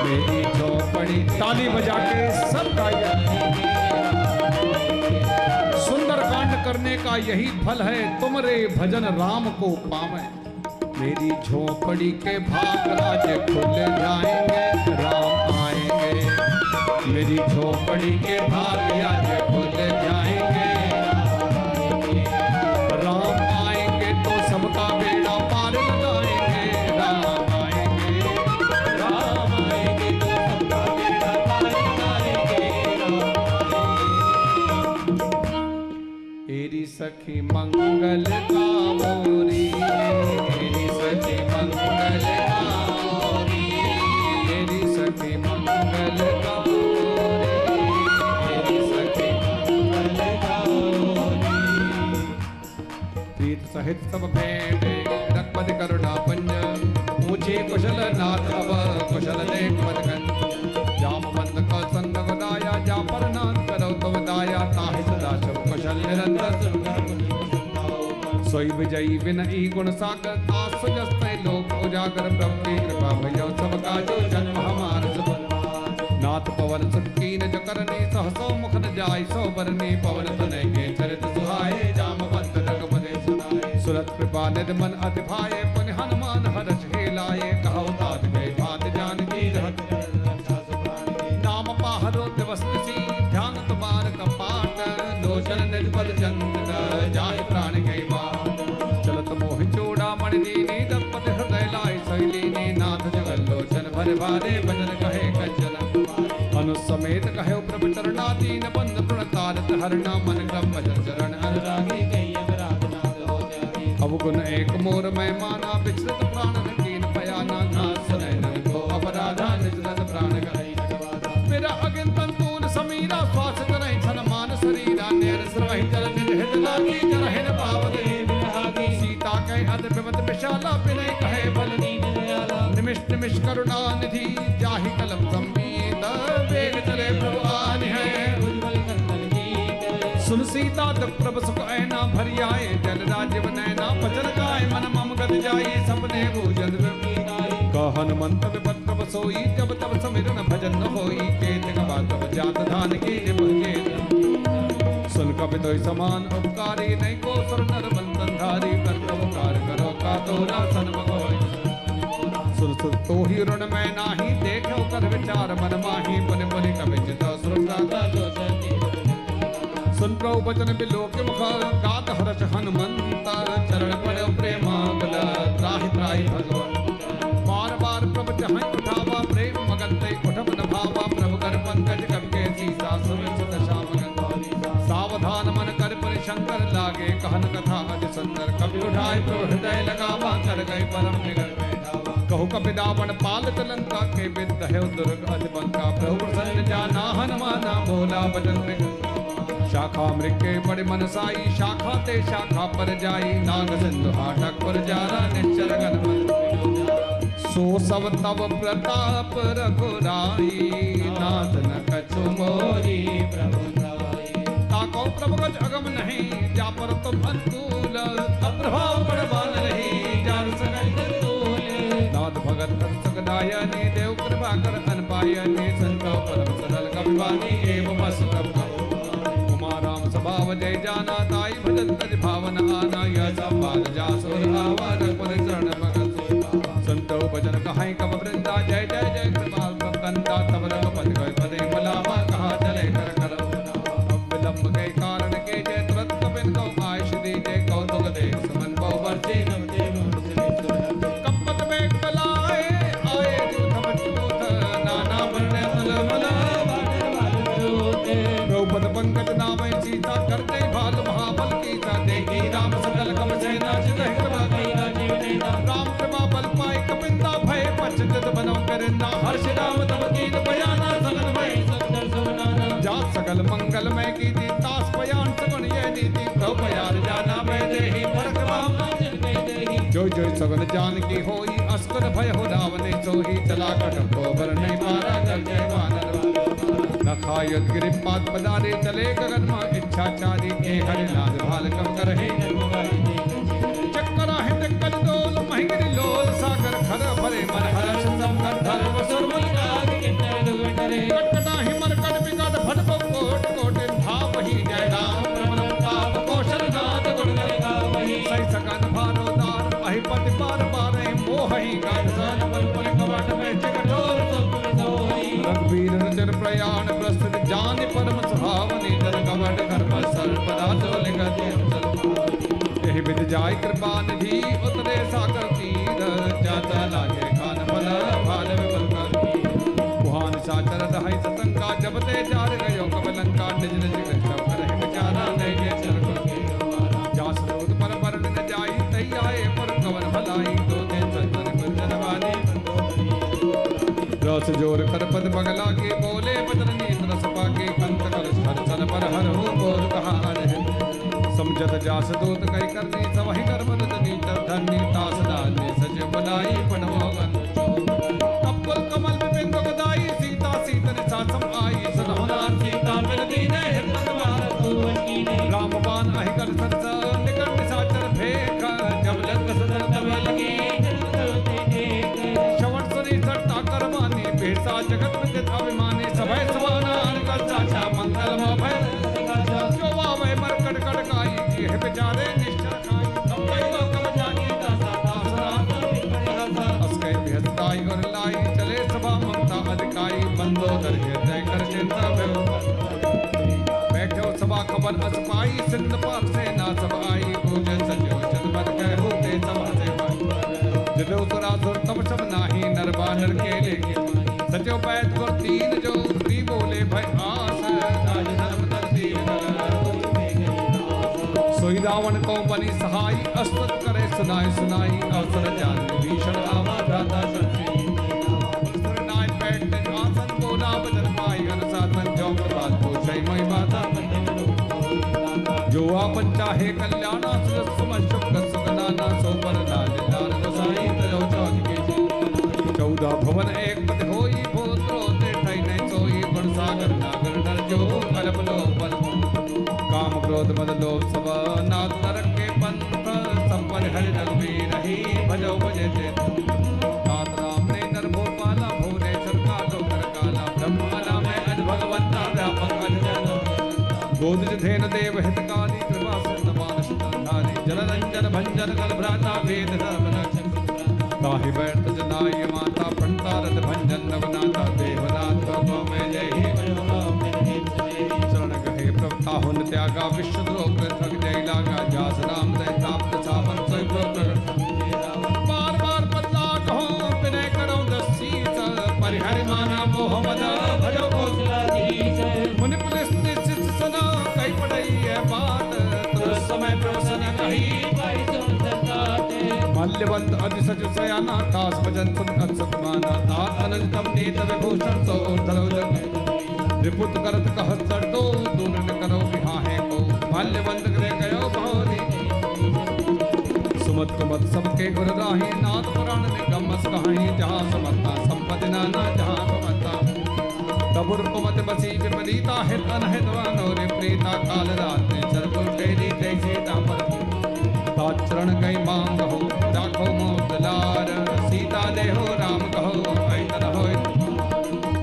मेरी झोपड़ी, ताली बजा के सब गाइए। सुंदर कांड करने का यही फल है, तुमरे भजन राम को पावे। मेरी झोपड़ी के भाग आज खुल जाएंगे, राम आएंगे। मेरी झोपड़ी के भाग आज खुल जाएंगे, राम आएंगे तो सबका बेड़ा पार लगाएंगे, राम आएंगे। राम आएंगे तो सबका बेड़ा पार लगाएंगे, एरी सखी मंगल गावोरी, एरी सखी मंगल गावोरी, एरी सखी मंगल गावोरी, एरी सखी मंगल गावोरी। प्रीत सहित सब भेंटे रखपति करुणा पंज, ऊंचे कुशल नाथ अब कुशल देख पदगन। जाम बंद का संग बदाया, जा पर नाथ करो तुम दाया, ताहि सदा शुभ कुशल निरंतर। सोई विजयी विनयी गुण सागर, तास सुजस्ते लोक उजागर। प्रभु की कृपा भैया सब काजो, जन्म हमार सुख। नाथ पवन सुत कीन जो करनी, सहसो मुख न जाय सो बरनी। पवन तनय के चरित सुहाए, जामवंत रघुपति सुनाए। सुरत कृपा निध मन अति भाए, पुनि हनुमान हर्ष हेलाए। कहु तात गए भात जानकी रहत, नाम पाहरो दिवस निसी। ध्यान तुम्हार कपाट, लोचन निज पद चंद जाहि प्राण गई बात। चलत मोहि चूड़ामणि दीनी, दंपति हृदय लाय शैलीनी। नाथ जगल लोचन भर भारे, भजन कहे कंचन अनुसमेत कहे प्रभु चरणा। दीन बंद प्रणतारत हरणा, मन क्रम भजन चरण अनुरागी। कही अपराधनाथ हो जाए, अवगुण एक मोर मैं माना, विचलित प्राण कीन पयाना। नाथ सुनय नन को अपराधा, निजलत प्राण गई। मेरा अगिन तंतूल समीरा, श्वास तरह छन मान शरीरा। नेर श्रवहि जल निज हित लागी, जरहिन पावने विभागी। सीता कहे अति विमत विशाला, विनय कहे बल दीन दयाला। निमिष निमिष करुणा निधि, जाहि कलम संमीत। वेग चले प्रभु आनि है, उज्ज्वल कंदन गीत। सुन सीता दुख प्रभ सुख ऐना, भरि आए जल राजीव नैना। बचन गाय मन मम गत जाई, सपने भूजन हनुमंत विपत प्रभ सोई। जब तब समिरन भजन न होई, केत कबा तब जात धान की निभे। सुन कपितोई समान उपकारी, नहीं को सुर नर बंधन धारी। कर उपकार करो का तोरा सन्मुख होई। सुर सुर तो ही ऋण मैं नाही, देखो कर विचार मन माही। पुनि पुनि कवि चित सुरता जो सती सुन प्रभु बचन बिलो के मुख, गात हर्ष हनुमंत। चरण पड़ प्रेमाकुल, त्राहि त्राहि भगवंत। बार बार प्रभु चहाई उठावा, प्रेम मगन ते उठब न भावा। प्रभु कर पंकज कवि के सीसा, सुमित दशा मगन। सावधान मन कर परिशंकर, लागे कहन कथा अति सुंदर। कवि उठाए प्रभु हृदय लगावा, कर गए परम निगल बैठावा। कहु कपि दावन पालत लंका, के विद्ध है दुर्ग अति बंका। प्रभु प्रसन्न जाना हनुमाना, बोला बचन बिगड़। शाखा मृगे बड़े मन साई, शाखा ते शाखा पर जाई। नाग सिंधु हाटक पर जारा, निश्चर गण मन। सो सब तब प्रताप रघुराई, नाथ न कछु मोरी प्रभु सवाई। ताको प्रभु कछ अगम नहीं, जा पर तुम अनुकूल। अप्रभाव बड़वान रही, जान सकल तूल। नाथ भगत सकदायनी, देव कृपा कर अनपायनी। संतो परम सरल कविवानी, एवं बस प्रभु। उमा राम स्वभाव जय जाना, ताई भजन तज भावन आना। यह संवाद जा सुर आवा, रघुपति शरण मगन। संतो भजन कहाई कब वृंदा, जय जय जय कृपाल कंदा। तब रघुपति गए पदे बुलावा, कहा चले कर करो। अब विलंब के कारण के जय, तुरंत कपिन को आयुष दीजे। कौतुक देख सुमन बहु वर्षी, कपट में कलाए आए। दूत बचूत नाना वर्ण मल मल। द्रौपद पंकज नाम सीता, करते भाल महाबल कीता। देखी राम सकल कम सेना, चितहि कृपा कई राजीव नैना। राम कृपा बल पाई कपिंदा, भय पश्चात बनो करिंदा। हर्ष राम तब कीन बयाना, सगल भय सुंदर सुनाना। जा सकल मंगल में की दी, तास बयान सगुन ये नीति। प्रभु प्यार जाना मैं देहि, फरक राम नाचन कई देहि। जो जो सगल जान की होई, अस्कर भय हो रावने सोही। चला कटक को बर नहीं मारा, कर जय वानर। नखायत गिरिपात पदारे, चले गगन में इच्छा चारी। के हरि लाल भाल कम करहे, चक्कर जाय कृपा निधि उतरे सागर तीर जाता लागे खान फल भाल विबल कर कुहान साचर दहाई सतंका जब ते जार गयो कबलंका निज निज सब करहि विचारा नहीं चल जास रोद पर वरण न जाई तई आए पर कवन भलाई तो दे चंदन कुंजन वाली रस जोर कर पद बगला के बोले बदन नीत रस पाके कंत कर हर सन पर हर हो बोल कहा है समझत जास दूत कई करनी सवहि कर मन जनी धनी तास दाने सज बनाई पनमोगन कपल कमल बिंदु गदाई सीता सीतन सासम आई सदहुनार सीता मिल दीने हिरमत मार तूवनी राम बाण अहिकल सरस निकट निसाचर भेख जब लग सदर तब लगी श्रवण सुनी सट्टा करमानी बेसा जगत में अभिमानी सभय समाना अनकल साचा मंगल मोभय जो वावे मरकट कड़काई जी है बेचारे निष्ठा खाई कपई को कब जानी दासा दासरा असके बेहताई और लाई चले सभा ममता अधिकाई बंदो दर हृदय कर चिंता बैठो सभा खबर असपाई सिंध पार से ना सब आई पूजे सजो जनपद कह होते सभा से पाई जदो सुरासुर तब सब नाही नर बानर के लेके सजो बैठ को तीन जो री बोले भाई आस राज धर्म धरती सोई रावण को बनी सहाय अस्तुत करे सुनाई सुनाई अवसर जान भीषण आवा भ्राता संसी नाय बैठ आसन बोला बदन पाई अनुसाधन जो प्रभात पूछई मई माता जो आपन चाहे कल्याणा सुरस सुमन शुक्र सुगदाना सो पर लाल लाल गोसाई तरो चौथ के 14 भवन एक पद होई भूत्रो ते ठई नहीं सोई गुण सागर नागर नर जो अरब लो बल काम क्रोध मद लोभ सब नाथ नरक के पंथ संपन हरि रघुवीर ही भजो भजे ते नाथ राम ने नर भोपाला भुवनेश्वर कालो कर काला ब्रह्माला में अज भगवंता व्यापक अजन गोदज धेन देव हितकारी कृपा सिंध मानस धारी जल रंजन भंजन कल भ्राता वेद धर्म रक्षक ताहि बैठ जनाय माता पंतारत भंजन नवनाथा देवनाथ को में जय शरण गहे प्रभु हुन त्यागा विश्व द्रोह थक जय लागा जास राम दय ताप सावन सोई प्रोकर बार बार बदला कहो विनय करो दसीस परिहरि माना मोह मद भजो कौशलाधीश मुनि पुलिस निश्चित सुना कई पढ़ई है बात तुर समय प्रवसन कही पाई सुनते मल्यवंत अधिसज सयाना कास भजन सुन कंसत माना तात अनंतम नीत विभूषण सो धरो जग रिपुत करत कहत सरदो दूर न करो बिहाहे को मल्यवंत करे गयो बहुरी सुमत कुमत सबके गुर राही नाथ पुराण निगमस कहाई जहाँ समता संपत्ति नाना जहाँ समता तबुर कुमत बसी विपरीता हित अनहित वानोरे प्रीता काल रात ने सरकुल तेरी जैसे तापर ताचरण गई मांग हो राखो मोदलार सीता दे हो राम कहो ऐतर हो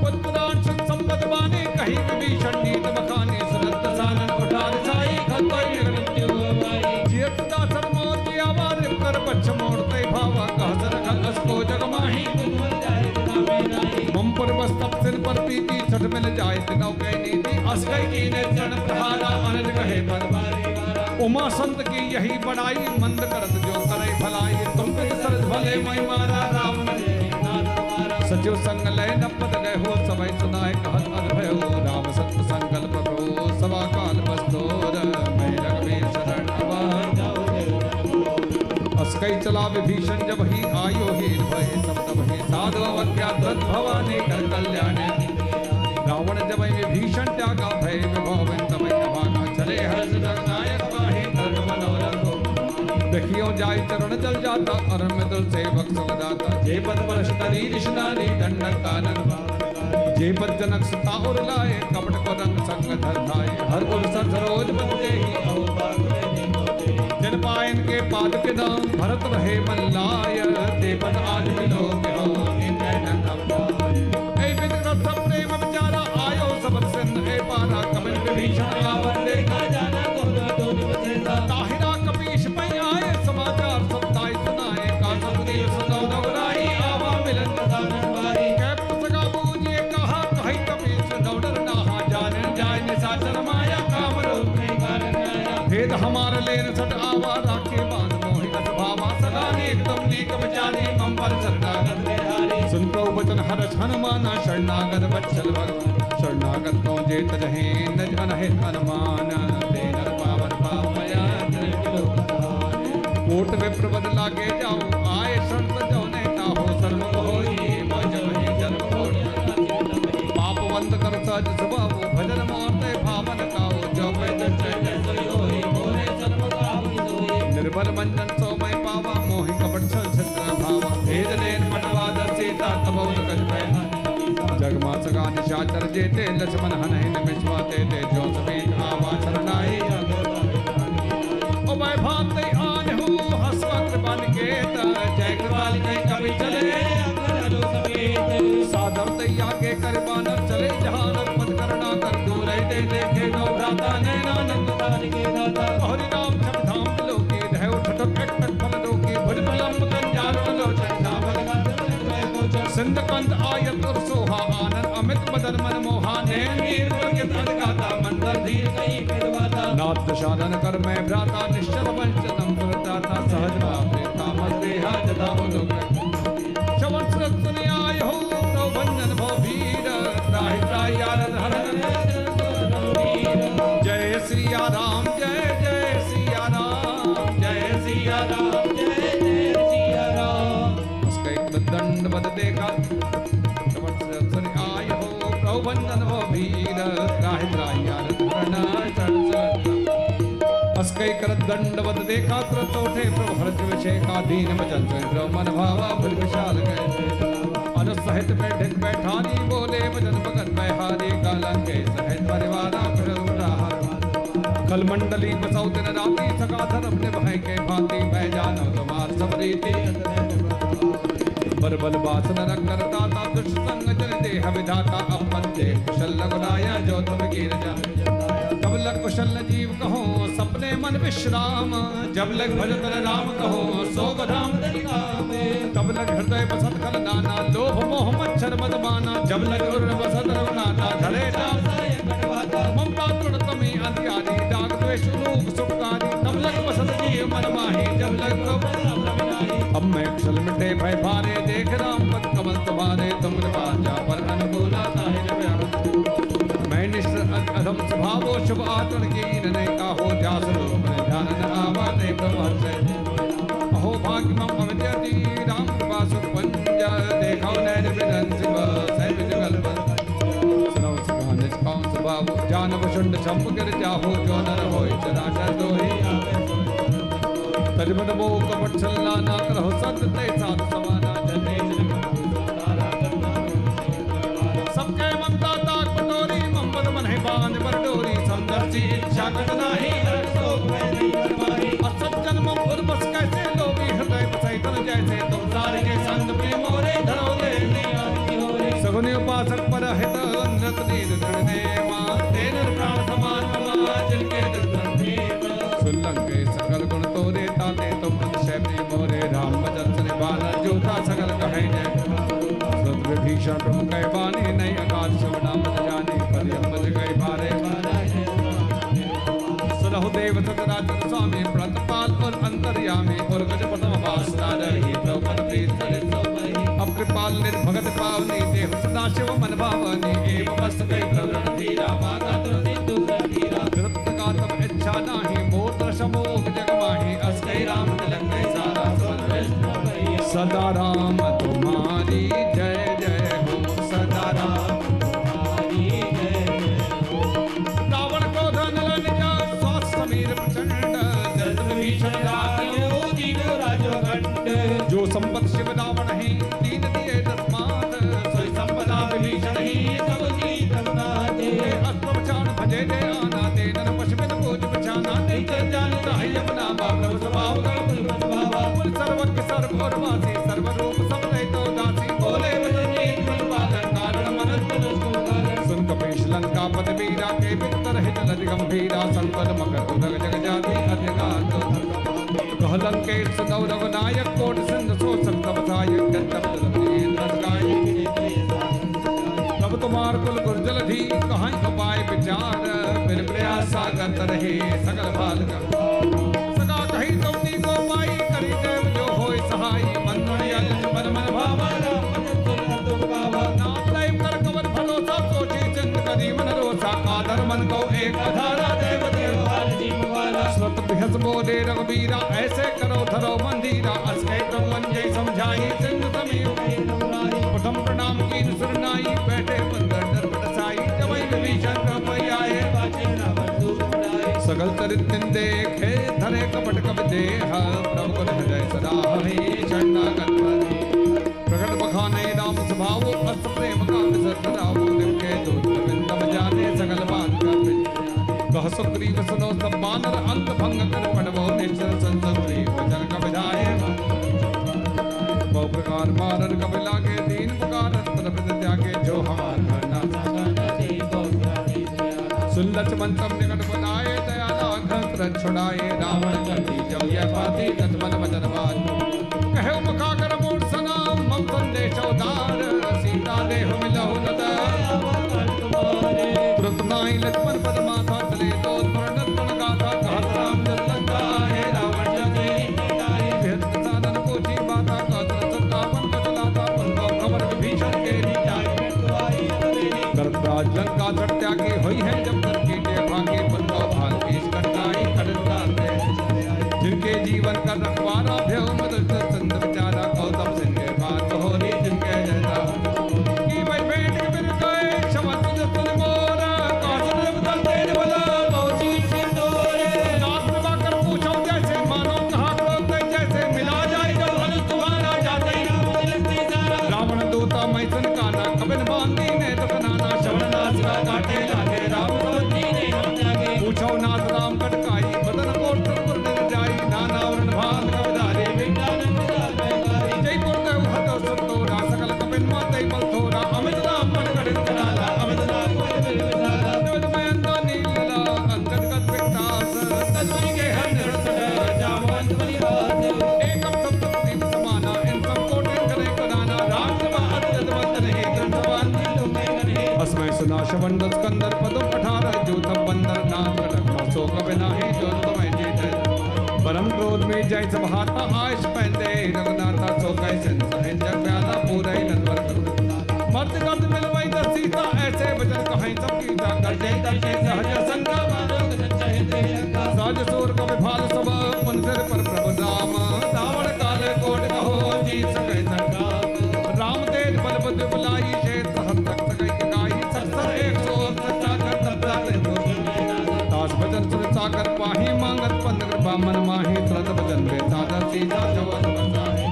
पुत्रांश संपद बाने कही विभीषण नीत बखाने सुनत सानन उठार साई खतोई मृत्यु जियत दासर मोर की आवाज कर बच्च मोड़ते भावा कहसर खलस को जगमाही ममपुर बस्तप सिर पर पीती छठ मिल जाए तिनौ के नीति असगई की ने चरण प्रहारा अनज कहे पर उमा संत की यही बड़ाई मंद करत जो करे भलाई तुम सरस भले मई मारा राम सचिव संग लय न पद गए हो सबई सुनाए कहत अद्भय हो राम सत्य संकल्प को सवा काल बस्तोर मैं रघुवीर शरण असकई चला विभीषण जब ही आयो हीर भय सब तब ही साधु अज्ञात भवानी कर कल्याण रावण जब विभीषण त्यागा भय विभव तब भागा चले हर्ष जगनायक माहे कर्म मनोरथ देखियो जाय चरण जल जाता अरम दल सेवक सुखदाता जे पद परश तरी ऋषनारी दंडक कानन जे पद जनक सता और लाए कपट को रंग संग धर धाये हर उर सरोज बंदे ही जन पायन के पाद के दाम भरत रहे मल्लाय ते पद आज मिलो के हो इनके नंदम ए विदग्ध सब प्रेम विचारा आयो सबल सिंध ए पारा कमल विभीषण आवन देखा जाना कोदा दो दिवसेता ताहिरा कपीश पई आए समाचार सत्ताई सुनाए का सबदेव सदा दौड़ाई आवा मिलन दानन वारी कै पुसगा बूझे कहा कहि कपीश दौड़र नाहा जाने जाय निशाचर माया काम रूप में कारण आया भेद हमार लेन सट आवा राखे बान हनुमाना शरणागत वत्सल भगत शरणागत को जेत रहे नज अनहित अनुमान तेन पावन पावया कोट विप्र बद लागे जाओ आए शरण जो ने ताहो सर्व होई मज वही जन्म होई पाप वंद कर सज स्वभाव भजन मारते भावन काओ जो वेद जय होई मोरे सर्व काहु निर्बल मंजन सोमय पावा मोहि कपट संसत्र भावा भेद लेन पटवाद सीता तबौत कज पै जगमा सगा निशाचर जेते लक्ष्मण हनहि विश्वा तेते जो समेत आवा शरणाई ओ मैं भाते आन हूँ हसवा कृपाल के जय कृपाल के कवि चले अकलो समेत साधर तैया के कर बानर चले जहां मत करना कर दूर दे देखे गौ भ्राता नैनानंद दान के दाता हरि राम छम धाम लोकी धैव ठठक एक तक फल दोकी भुज फलम कंजार लोचन नाम सिंध कंद आयत और सोहा आनंद अमित मदन मन मोहा नैन वीर प्रगत अनगाता मंदर धीर कई पेदवाता नाथ दशानन कर मैं भ्राता निश्चल वंचनम सुरताता सहज भावे तामस देहा जता लोक श्रवण सुरत सुनि आय हो तो भंजन भव वीर त्राहि त्राहि आनंद हरन जय सिया राम जय जय सिया राम जय सिया राम जय जय सिया राम उसका एक दंड बद देखा श्रवण सुरत सुनि आय हो तो भंजन भव वीर त्राहि त्राहि आनंद हरन अस्कै कर दंडवत देखा त्रतोठे प्रभु हर्ष विषय का दीन वचन सुन मन भावा फुल विशाल गए अनुसहित बैठक बैठानी बोले वचन भगत बहारी कालन के सहित परिवारा कल मंडली बसौ दिन राती सका धर्म निभाए के भांति बह जानो तुम्हार सब रीति बरबल बासन रंग दाता दुष्ट संग जन देह विधाता अपन दे कुशल लगनाया जो तुम गिर जा तब लग कुशल जीव कहो सपने मन विश्राम जब लग भजत राम कहो सो बधाम तब लग हृदय बसत खल नाना लोभ मोह मच्छर मद माना जब लग उर्न बसत रवनाता धरे ममता तृण तमी अंत्यादि दाग द्वेष लोभ सुखकारी तब लग बसत जीव मन माही जब लग अब मैं कुशल मिटे भय भारे देख राम पद कमल तुम्हारे तुम कृपा पर अनुकूला मैं निश्चर अधम स्वभावो शुभ आचरण की नहीं काहो जास रूप ध्यान न आवा दे प्रभु अहो भाग्य मम अविद्यति राम कृपा सुख पंज देखो नैन विदन शिव सैव जगल सुनो सुखा निष्काम स्वभाव जानव शुंड शंभ गिर जाहो जो नर होय चराचर दोहि तजमन मोह कपट छलना ना करहो सत ते साथ समाना जने सबके ममता ताक पटोरी मम्मद मन है बांध पर डोरी समदर्शी इच्छा कट नाही असज्जन मम उर बस कैसे लोभी हृदय बसै तन जैसे तुम सारे के संग प्रेम मोरे धरो ले सगुनी उपासक पर हित नृत नील दृढ़ने मां तेन प्राण समान ममा जिनके दर्शन सुलंके सकल गुण तोरे ताते तुम शैबरी मोरे राम भजन सुनि बानर जोता सकल कहे जय रुद्र भीषण प्रभु कह बानी नहीं अकाल शवना मत जाने पर यमज गए भारे सुरहु देव सतराचर स्वामी प्रतपाल और अंतर्यामी और गजपतम वासना रही प्रभु प्रीत अब कृपाल निर्भगत पावनी देव सदा शिव मन भावनी एवं बस गई प्रवृत्ति धीरा माता तुरति दुख धीरा तृप्त का तब इच्छा नाही मोर दर्शमोह जग माही अस्कै राम तिलक गए सारा सदा राम तुम्हारी जय जय हो सदा राम तुम्हारी जय जय हो रावण को धन लनिजा स्वास समीर प्रचंड दर्द भीषण राखियो दीन राजो घंट जो संपत शिव रावण ही दीन दिए दसमात सोई संपदा विभीषण ही सब की तमना दे अस्त्रवचान भजे दे आना दे नर पशुपिन बोझ बचाना दे कर जानता है अपना बाप स्वभाव का कुल सर्वज्ञ सर्वोर्वासी सर्वरूप सब तो दासी बोले वचन पालन कारण मन सुन कपीश लंका पद वीरा के वितर हित लज गंभीरा संकट मकर उदग जग जाति अधिगात कह लंकेश गौरव नायक कोट सिंध सो संत बधायक तब तुम्हार कुल गुर्जल धी कहाँ कपाय विचार फिर प्रयास सागत रहे सकल भाल का सगा कही तुमनी को पाई करी देव जो होय सहाय मन मन भावा नाम हस बोले रघुबीरा ऐसे करो धरो मंदिरा असके ब्रह्मन जय समझाई सिंह समीर प्रथम प्रणाम की सुरनाई बैठे बंदर डर बरसाई जवै विभीषण आए सगल चरित्र देखे धरे कपट कब देह प्रभु कुल हृदय सदा हरि शरणागत प्रकट बखाने राम स्वभाव अस प्रेम का विसर कराओ के दूत बिंदम जाने सगल बात का कह सुग्रीव सुनो सब बानर अंत भंग कर पड़वो निश्चल संसुरी वचन कब जाए बहु प्रकार मारन कब लागे दीन पुकार तरफ त्यागे जो हमार करना सुन लक्ष्मण तब निकट बनाए दया लाघ छुड़ाए रावण कटी जब यह पाती लक्ष्मण वचन बात कहे मुखा कर मूर्ख सना मम संदेश उदार सीता देह मिलहु नद तुरंत नाई लक्ष्मण पद माथा चले तो स्मरण गाथा कहत राम जल लंका है रावण जगे भेद साधन पूछी बाता कहत संतापन बदलाता पंगो खबर विभीषण के जाए करतराज लंका छट त्यागी हुई है जब तक कीटे भागे पंगो भाग पेश करताई करताते जिनके जीवन का रखवारा भ्यो मदद संत विचारा गौतम सिंह के बात होरी जिनके जैसा की भाई बैठ के बिन गए शब्द सुन मोर कासन बदलते बोला मौजी सिंदूर नाथ बाकर पूछो जैसे मानो कहा क्रोध जैसे मिला जाए जब हल तुम्हारा जाते रावण दूता मैसन काना कबिन बांधी ने तो नाना श्रवण नाथ का काटे लागे राम समझी ने हम जागे पूछो नाथ राम कटकाई बदन कोट सतपुर दिन जाई नाना वरण भाग कवदारी जयपुर देव हतो सतोरा सकल कपिन माते बल थोरा अमित राम मन कड़ित कराला अमित राम को विधाला नवद मयंदा नीला अंतन गत विकास तस्वी के हर निरसन जामवंत बलिहास एकम सप्तति समाना इन सब कोटि करे कराना राम सभा अत्यंत मत नहीं ग्रंथवान अस्मय सुनाश वंदन स्कंदर पदम 18 जो तब बंदर नाथ कटक सो कबिना है जो तुम्हें जीत परम क्रोध में जय सब हाथा आयश पहनते रघुनाथा सो कैसे सहे जग प्याला पूरा ही नंबर मत गद मिलवई द सीता ऐसे वचन कहीं सब कीता कर जय दर्शे सहज संगा सहज सूर कवि भाल सब पुन सिर पर प्रभु राम रावण काल कोट कहो जी सके संग्राम राम तेज बल बुद्धि बुलाई शेष सहस्र तक सकै गाई सत्सर 100 दास भजन सुन सागर पाही मांगत पंद कृपा मन माही तुरंत भजन वे सादा सीता जवन बसाए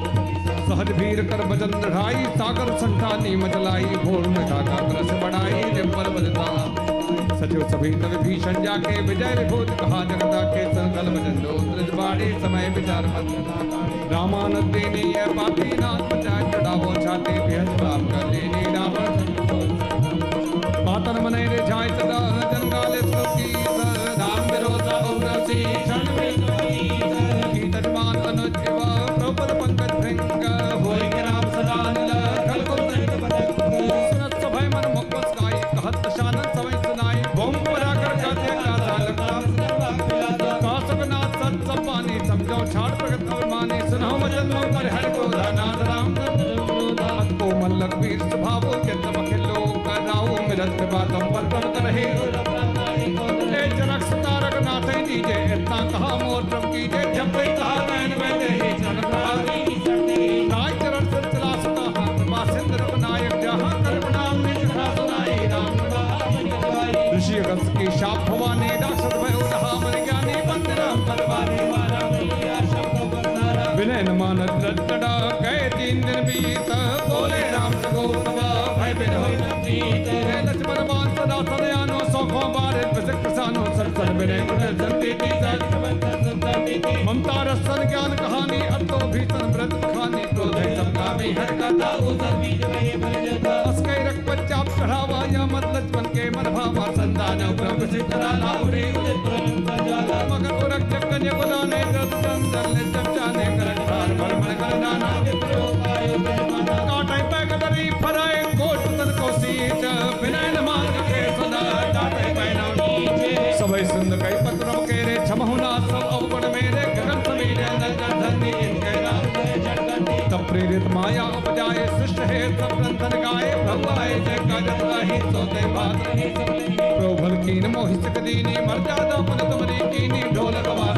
सहज भीर कर भजन दढ़ाई सागर संठानी मचलाई भोर में ढाका रस बढ़ाई रिंपल बजता सचिव सभी तब भीषण जाके विजय विभूत कहा जगदा के संकल भजन दो त्रिजबाड़ी समय विचार मत रामानंद देनी है पापी नाथ बचाए चढ़ावो छाते बेहद बाप कर लेनी रावण पातन मने रे जाय सदा जंगाले सुकी राम विरोधा औरसी क्षण में कीर्तन मान अनुजवा प्रभुपद पंकज भृंग होय के राम सदा निल कलकुल सहित बदक सुनत सभय मन मुक्तस गाई कहत शानत समय सुनाई भौम पराकर गाते गाथा लगता कासकनाथ सत सब पानी समझो छाड़ प्रगट अभिमानी सुनो वचन लो कर हर को नाथ राम अत को मन लग वीर स्वभाव के तब खिलो कराओ मिरत बातम पर करहे ले जनक तारक नाथ दीजे इतना कहा मोर प्रभ कीजे जब कोई कहा नैन बैठे ही चरण प्राणी राज चरण से चला सता हाथ बासिंद्र नायक जहां कर प्रणाम में चढ़ा सुनाई राम ऋषि अगस्त की शाप भवानी राक्षस भयो रहा मन ज्ञानी बंदरा परवारी मारा मैया शब्द बंदारा विनय न मानत रटड़ा गए 3 दिन बीत बोले राम सगो सभा भय बिन होई न प्रीत लक्ष्मण मान सदा सदयानो सौखों बारे विसक किसानो सरसर विनय कुटल संतीति ममता रसन ज्ञान कहानी अतो भीषण व्रत खानी क्रोध है सबका में हर कथा उधर बीज में बल जता अस्कै रख बच्चा चढ़ावा या मत लक्ष्मण के मन भावा संतान प्रभु सिद्धरा लाउरे उदित प्रलंका जाला मगर उरक जगन्य बुलाने दस चंदन ले चमचाने करन भार भर मन कर नाना विप्रो पायो बेमाना काटे पैग दरी फराए कोट तन को सीच विनय न मार्ग के सदा डाटे पैना नीचे सभय सुंद कई पत्र के रे छमहुना सब अवगुण मेरे गगन समीर नगर धनी इनके नाम तब प्रेरित माया उपजाए सृष्ट है सब रंधन गाए भगवाए जय काजत रही सोते बात रही सब प्रभल कीन मोहि सिक दीनी मर्यादा पुन तुमरी कीनी ढोल गवा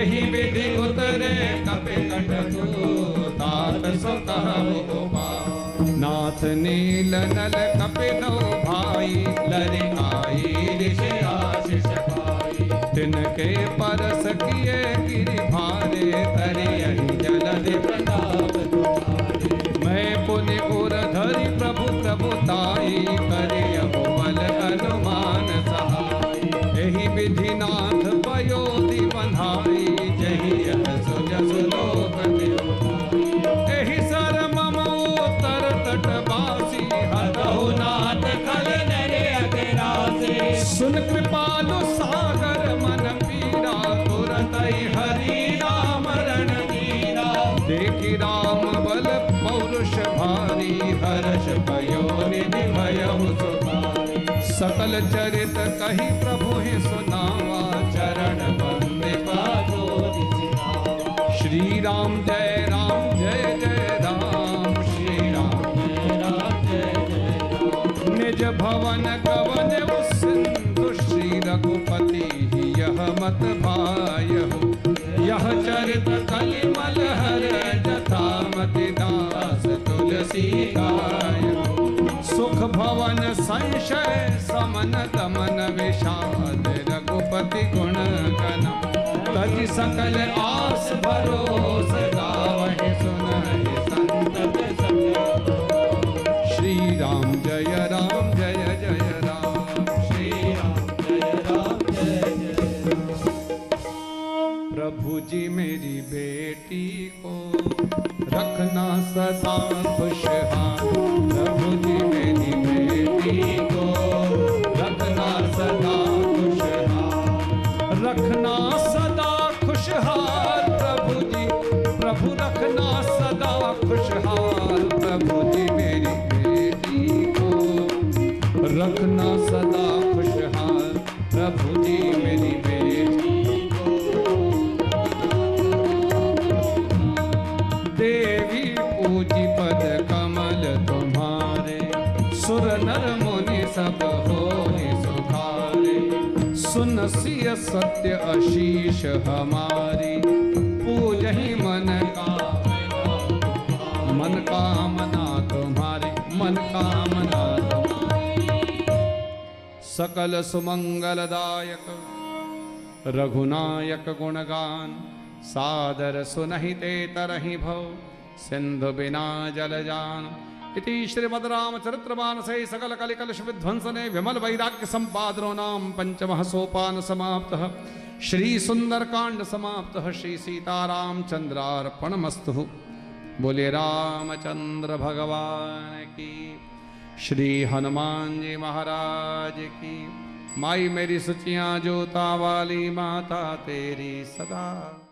यही विधि उतरे कपिकट तात सो कहु गोपाल। नाथ नील नल कपिलो भाई लरि आई ऋषि आशीष पाई। तिनके परस किए गिरि भारे तरियहि जलधि प्रताप तुम्हारे। मैं पुनि उर धरि प्रभु प्रभुताई करियहु बल हनुमान सहाय। एहि विधि नाथ पयोधि बंधाई जहि यह सुजस लोक देवताई। एहि सर मम उत्तर तटवासी हरहु नाथ खल नरे अगरासे। सुन कृपालु सागर मन पीरा तुरत हरि राम रण वीरा। देखि राम बल पौरुष भारी हर्ष भयो निधि भयहु सुखारी। सकल चरित कही प्रभु ही सुनावा चरण बंदे पादोरि चिरावा। श्री राम जय जय राम श्री राम जय जय राम। निज भवन गवन सिंधु श्री रघुपति यह मत भायहु। यह चरित कलिमल हर जथा मति दास तुलसी गायहु। सुख भवन संशय समन दमन विषाद रघुपति गुण गण। तज सकल आस भरोस गावहि सुनहि संतत सब। श्री राम जय जय राम श्री राम जय जय राम। प्रभु जी मेरी बेटी को रखना सदा खुशहाल। प्रभु जी मेरी बेटी को रखना सदा खुशहाल। रखना सदा खुशहाल प्रभु जी प्रभु रखना सदा खुशहाल। प्रभु जी मेरी बेटी को रखना सदा खुशहाल। प्रभु जी मेरी बेटी को देवी पूजी पद कमल तुम्हारे। सुर नर मुनि सब होहि सुखारे। सुन सिय सत्य आशीष हमारी। पूजहि मन कामना तुम्हारी। मन कामना तुम्हारी। सकल सुमंगलदायक रघुनायक गुणगान। सादर सुनहि ते तरहि भव सिंधु बिना जल जान। इति श्रीमद् रामचरितमानसे सकल कलिकलुष विध्वंसने विमल वैराग्य संपादनो नाम पंचमः सोपान समाप्तः। श्री सुंदरकांड समाप्तः। श्री सीतारामचंद्रार्पणमस्तु। बोले रामचंद्र भगवान की। श्री हनुमान जी महाराज की। माई मेरी सुचियां जोता वाली माता तेरी सदा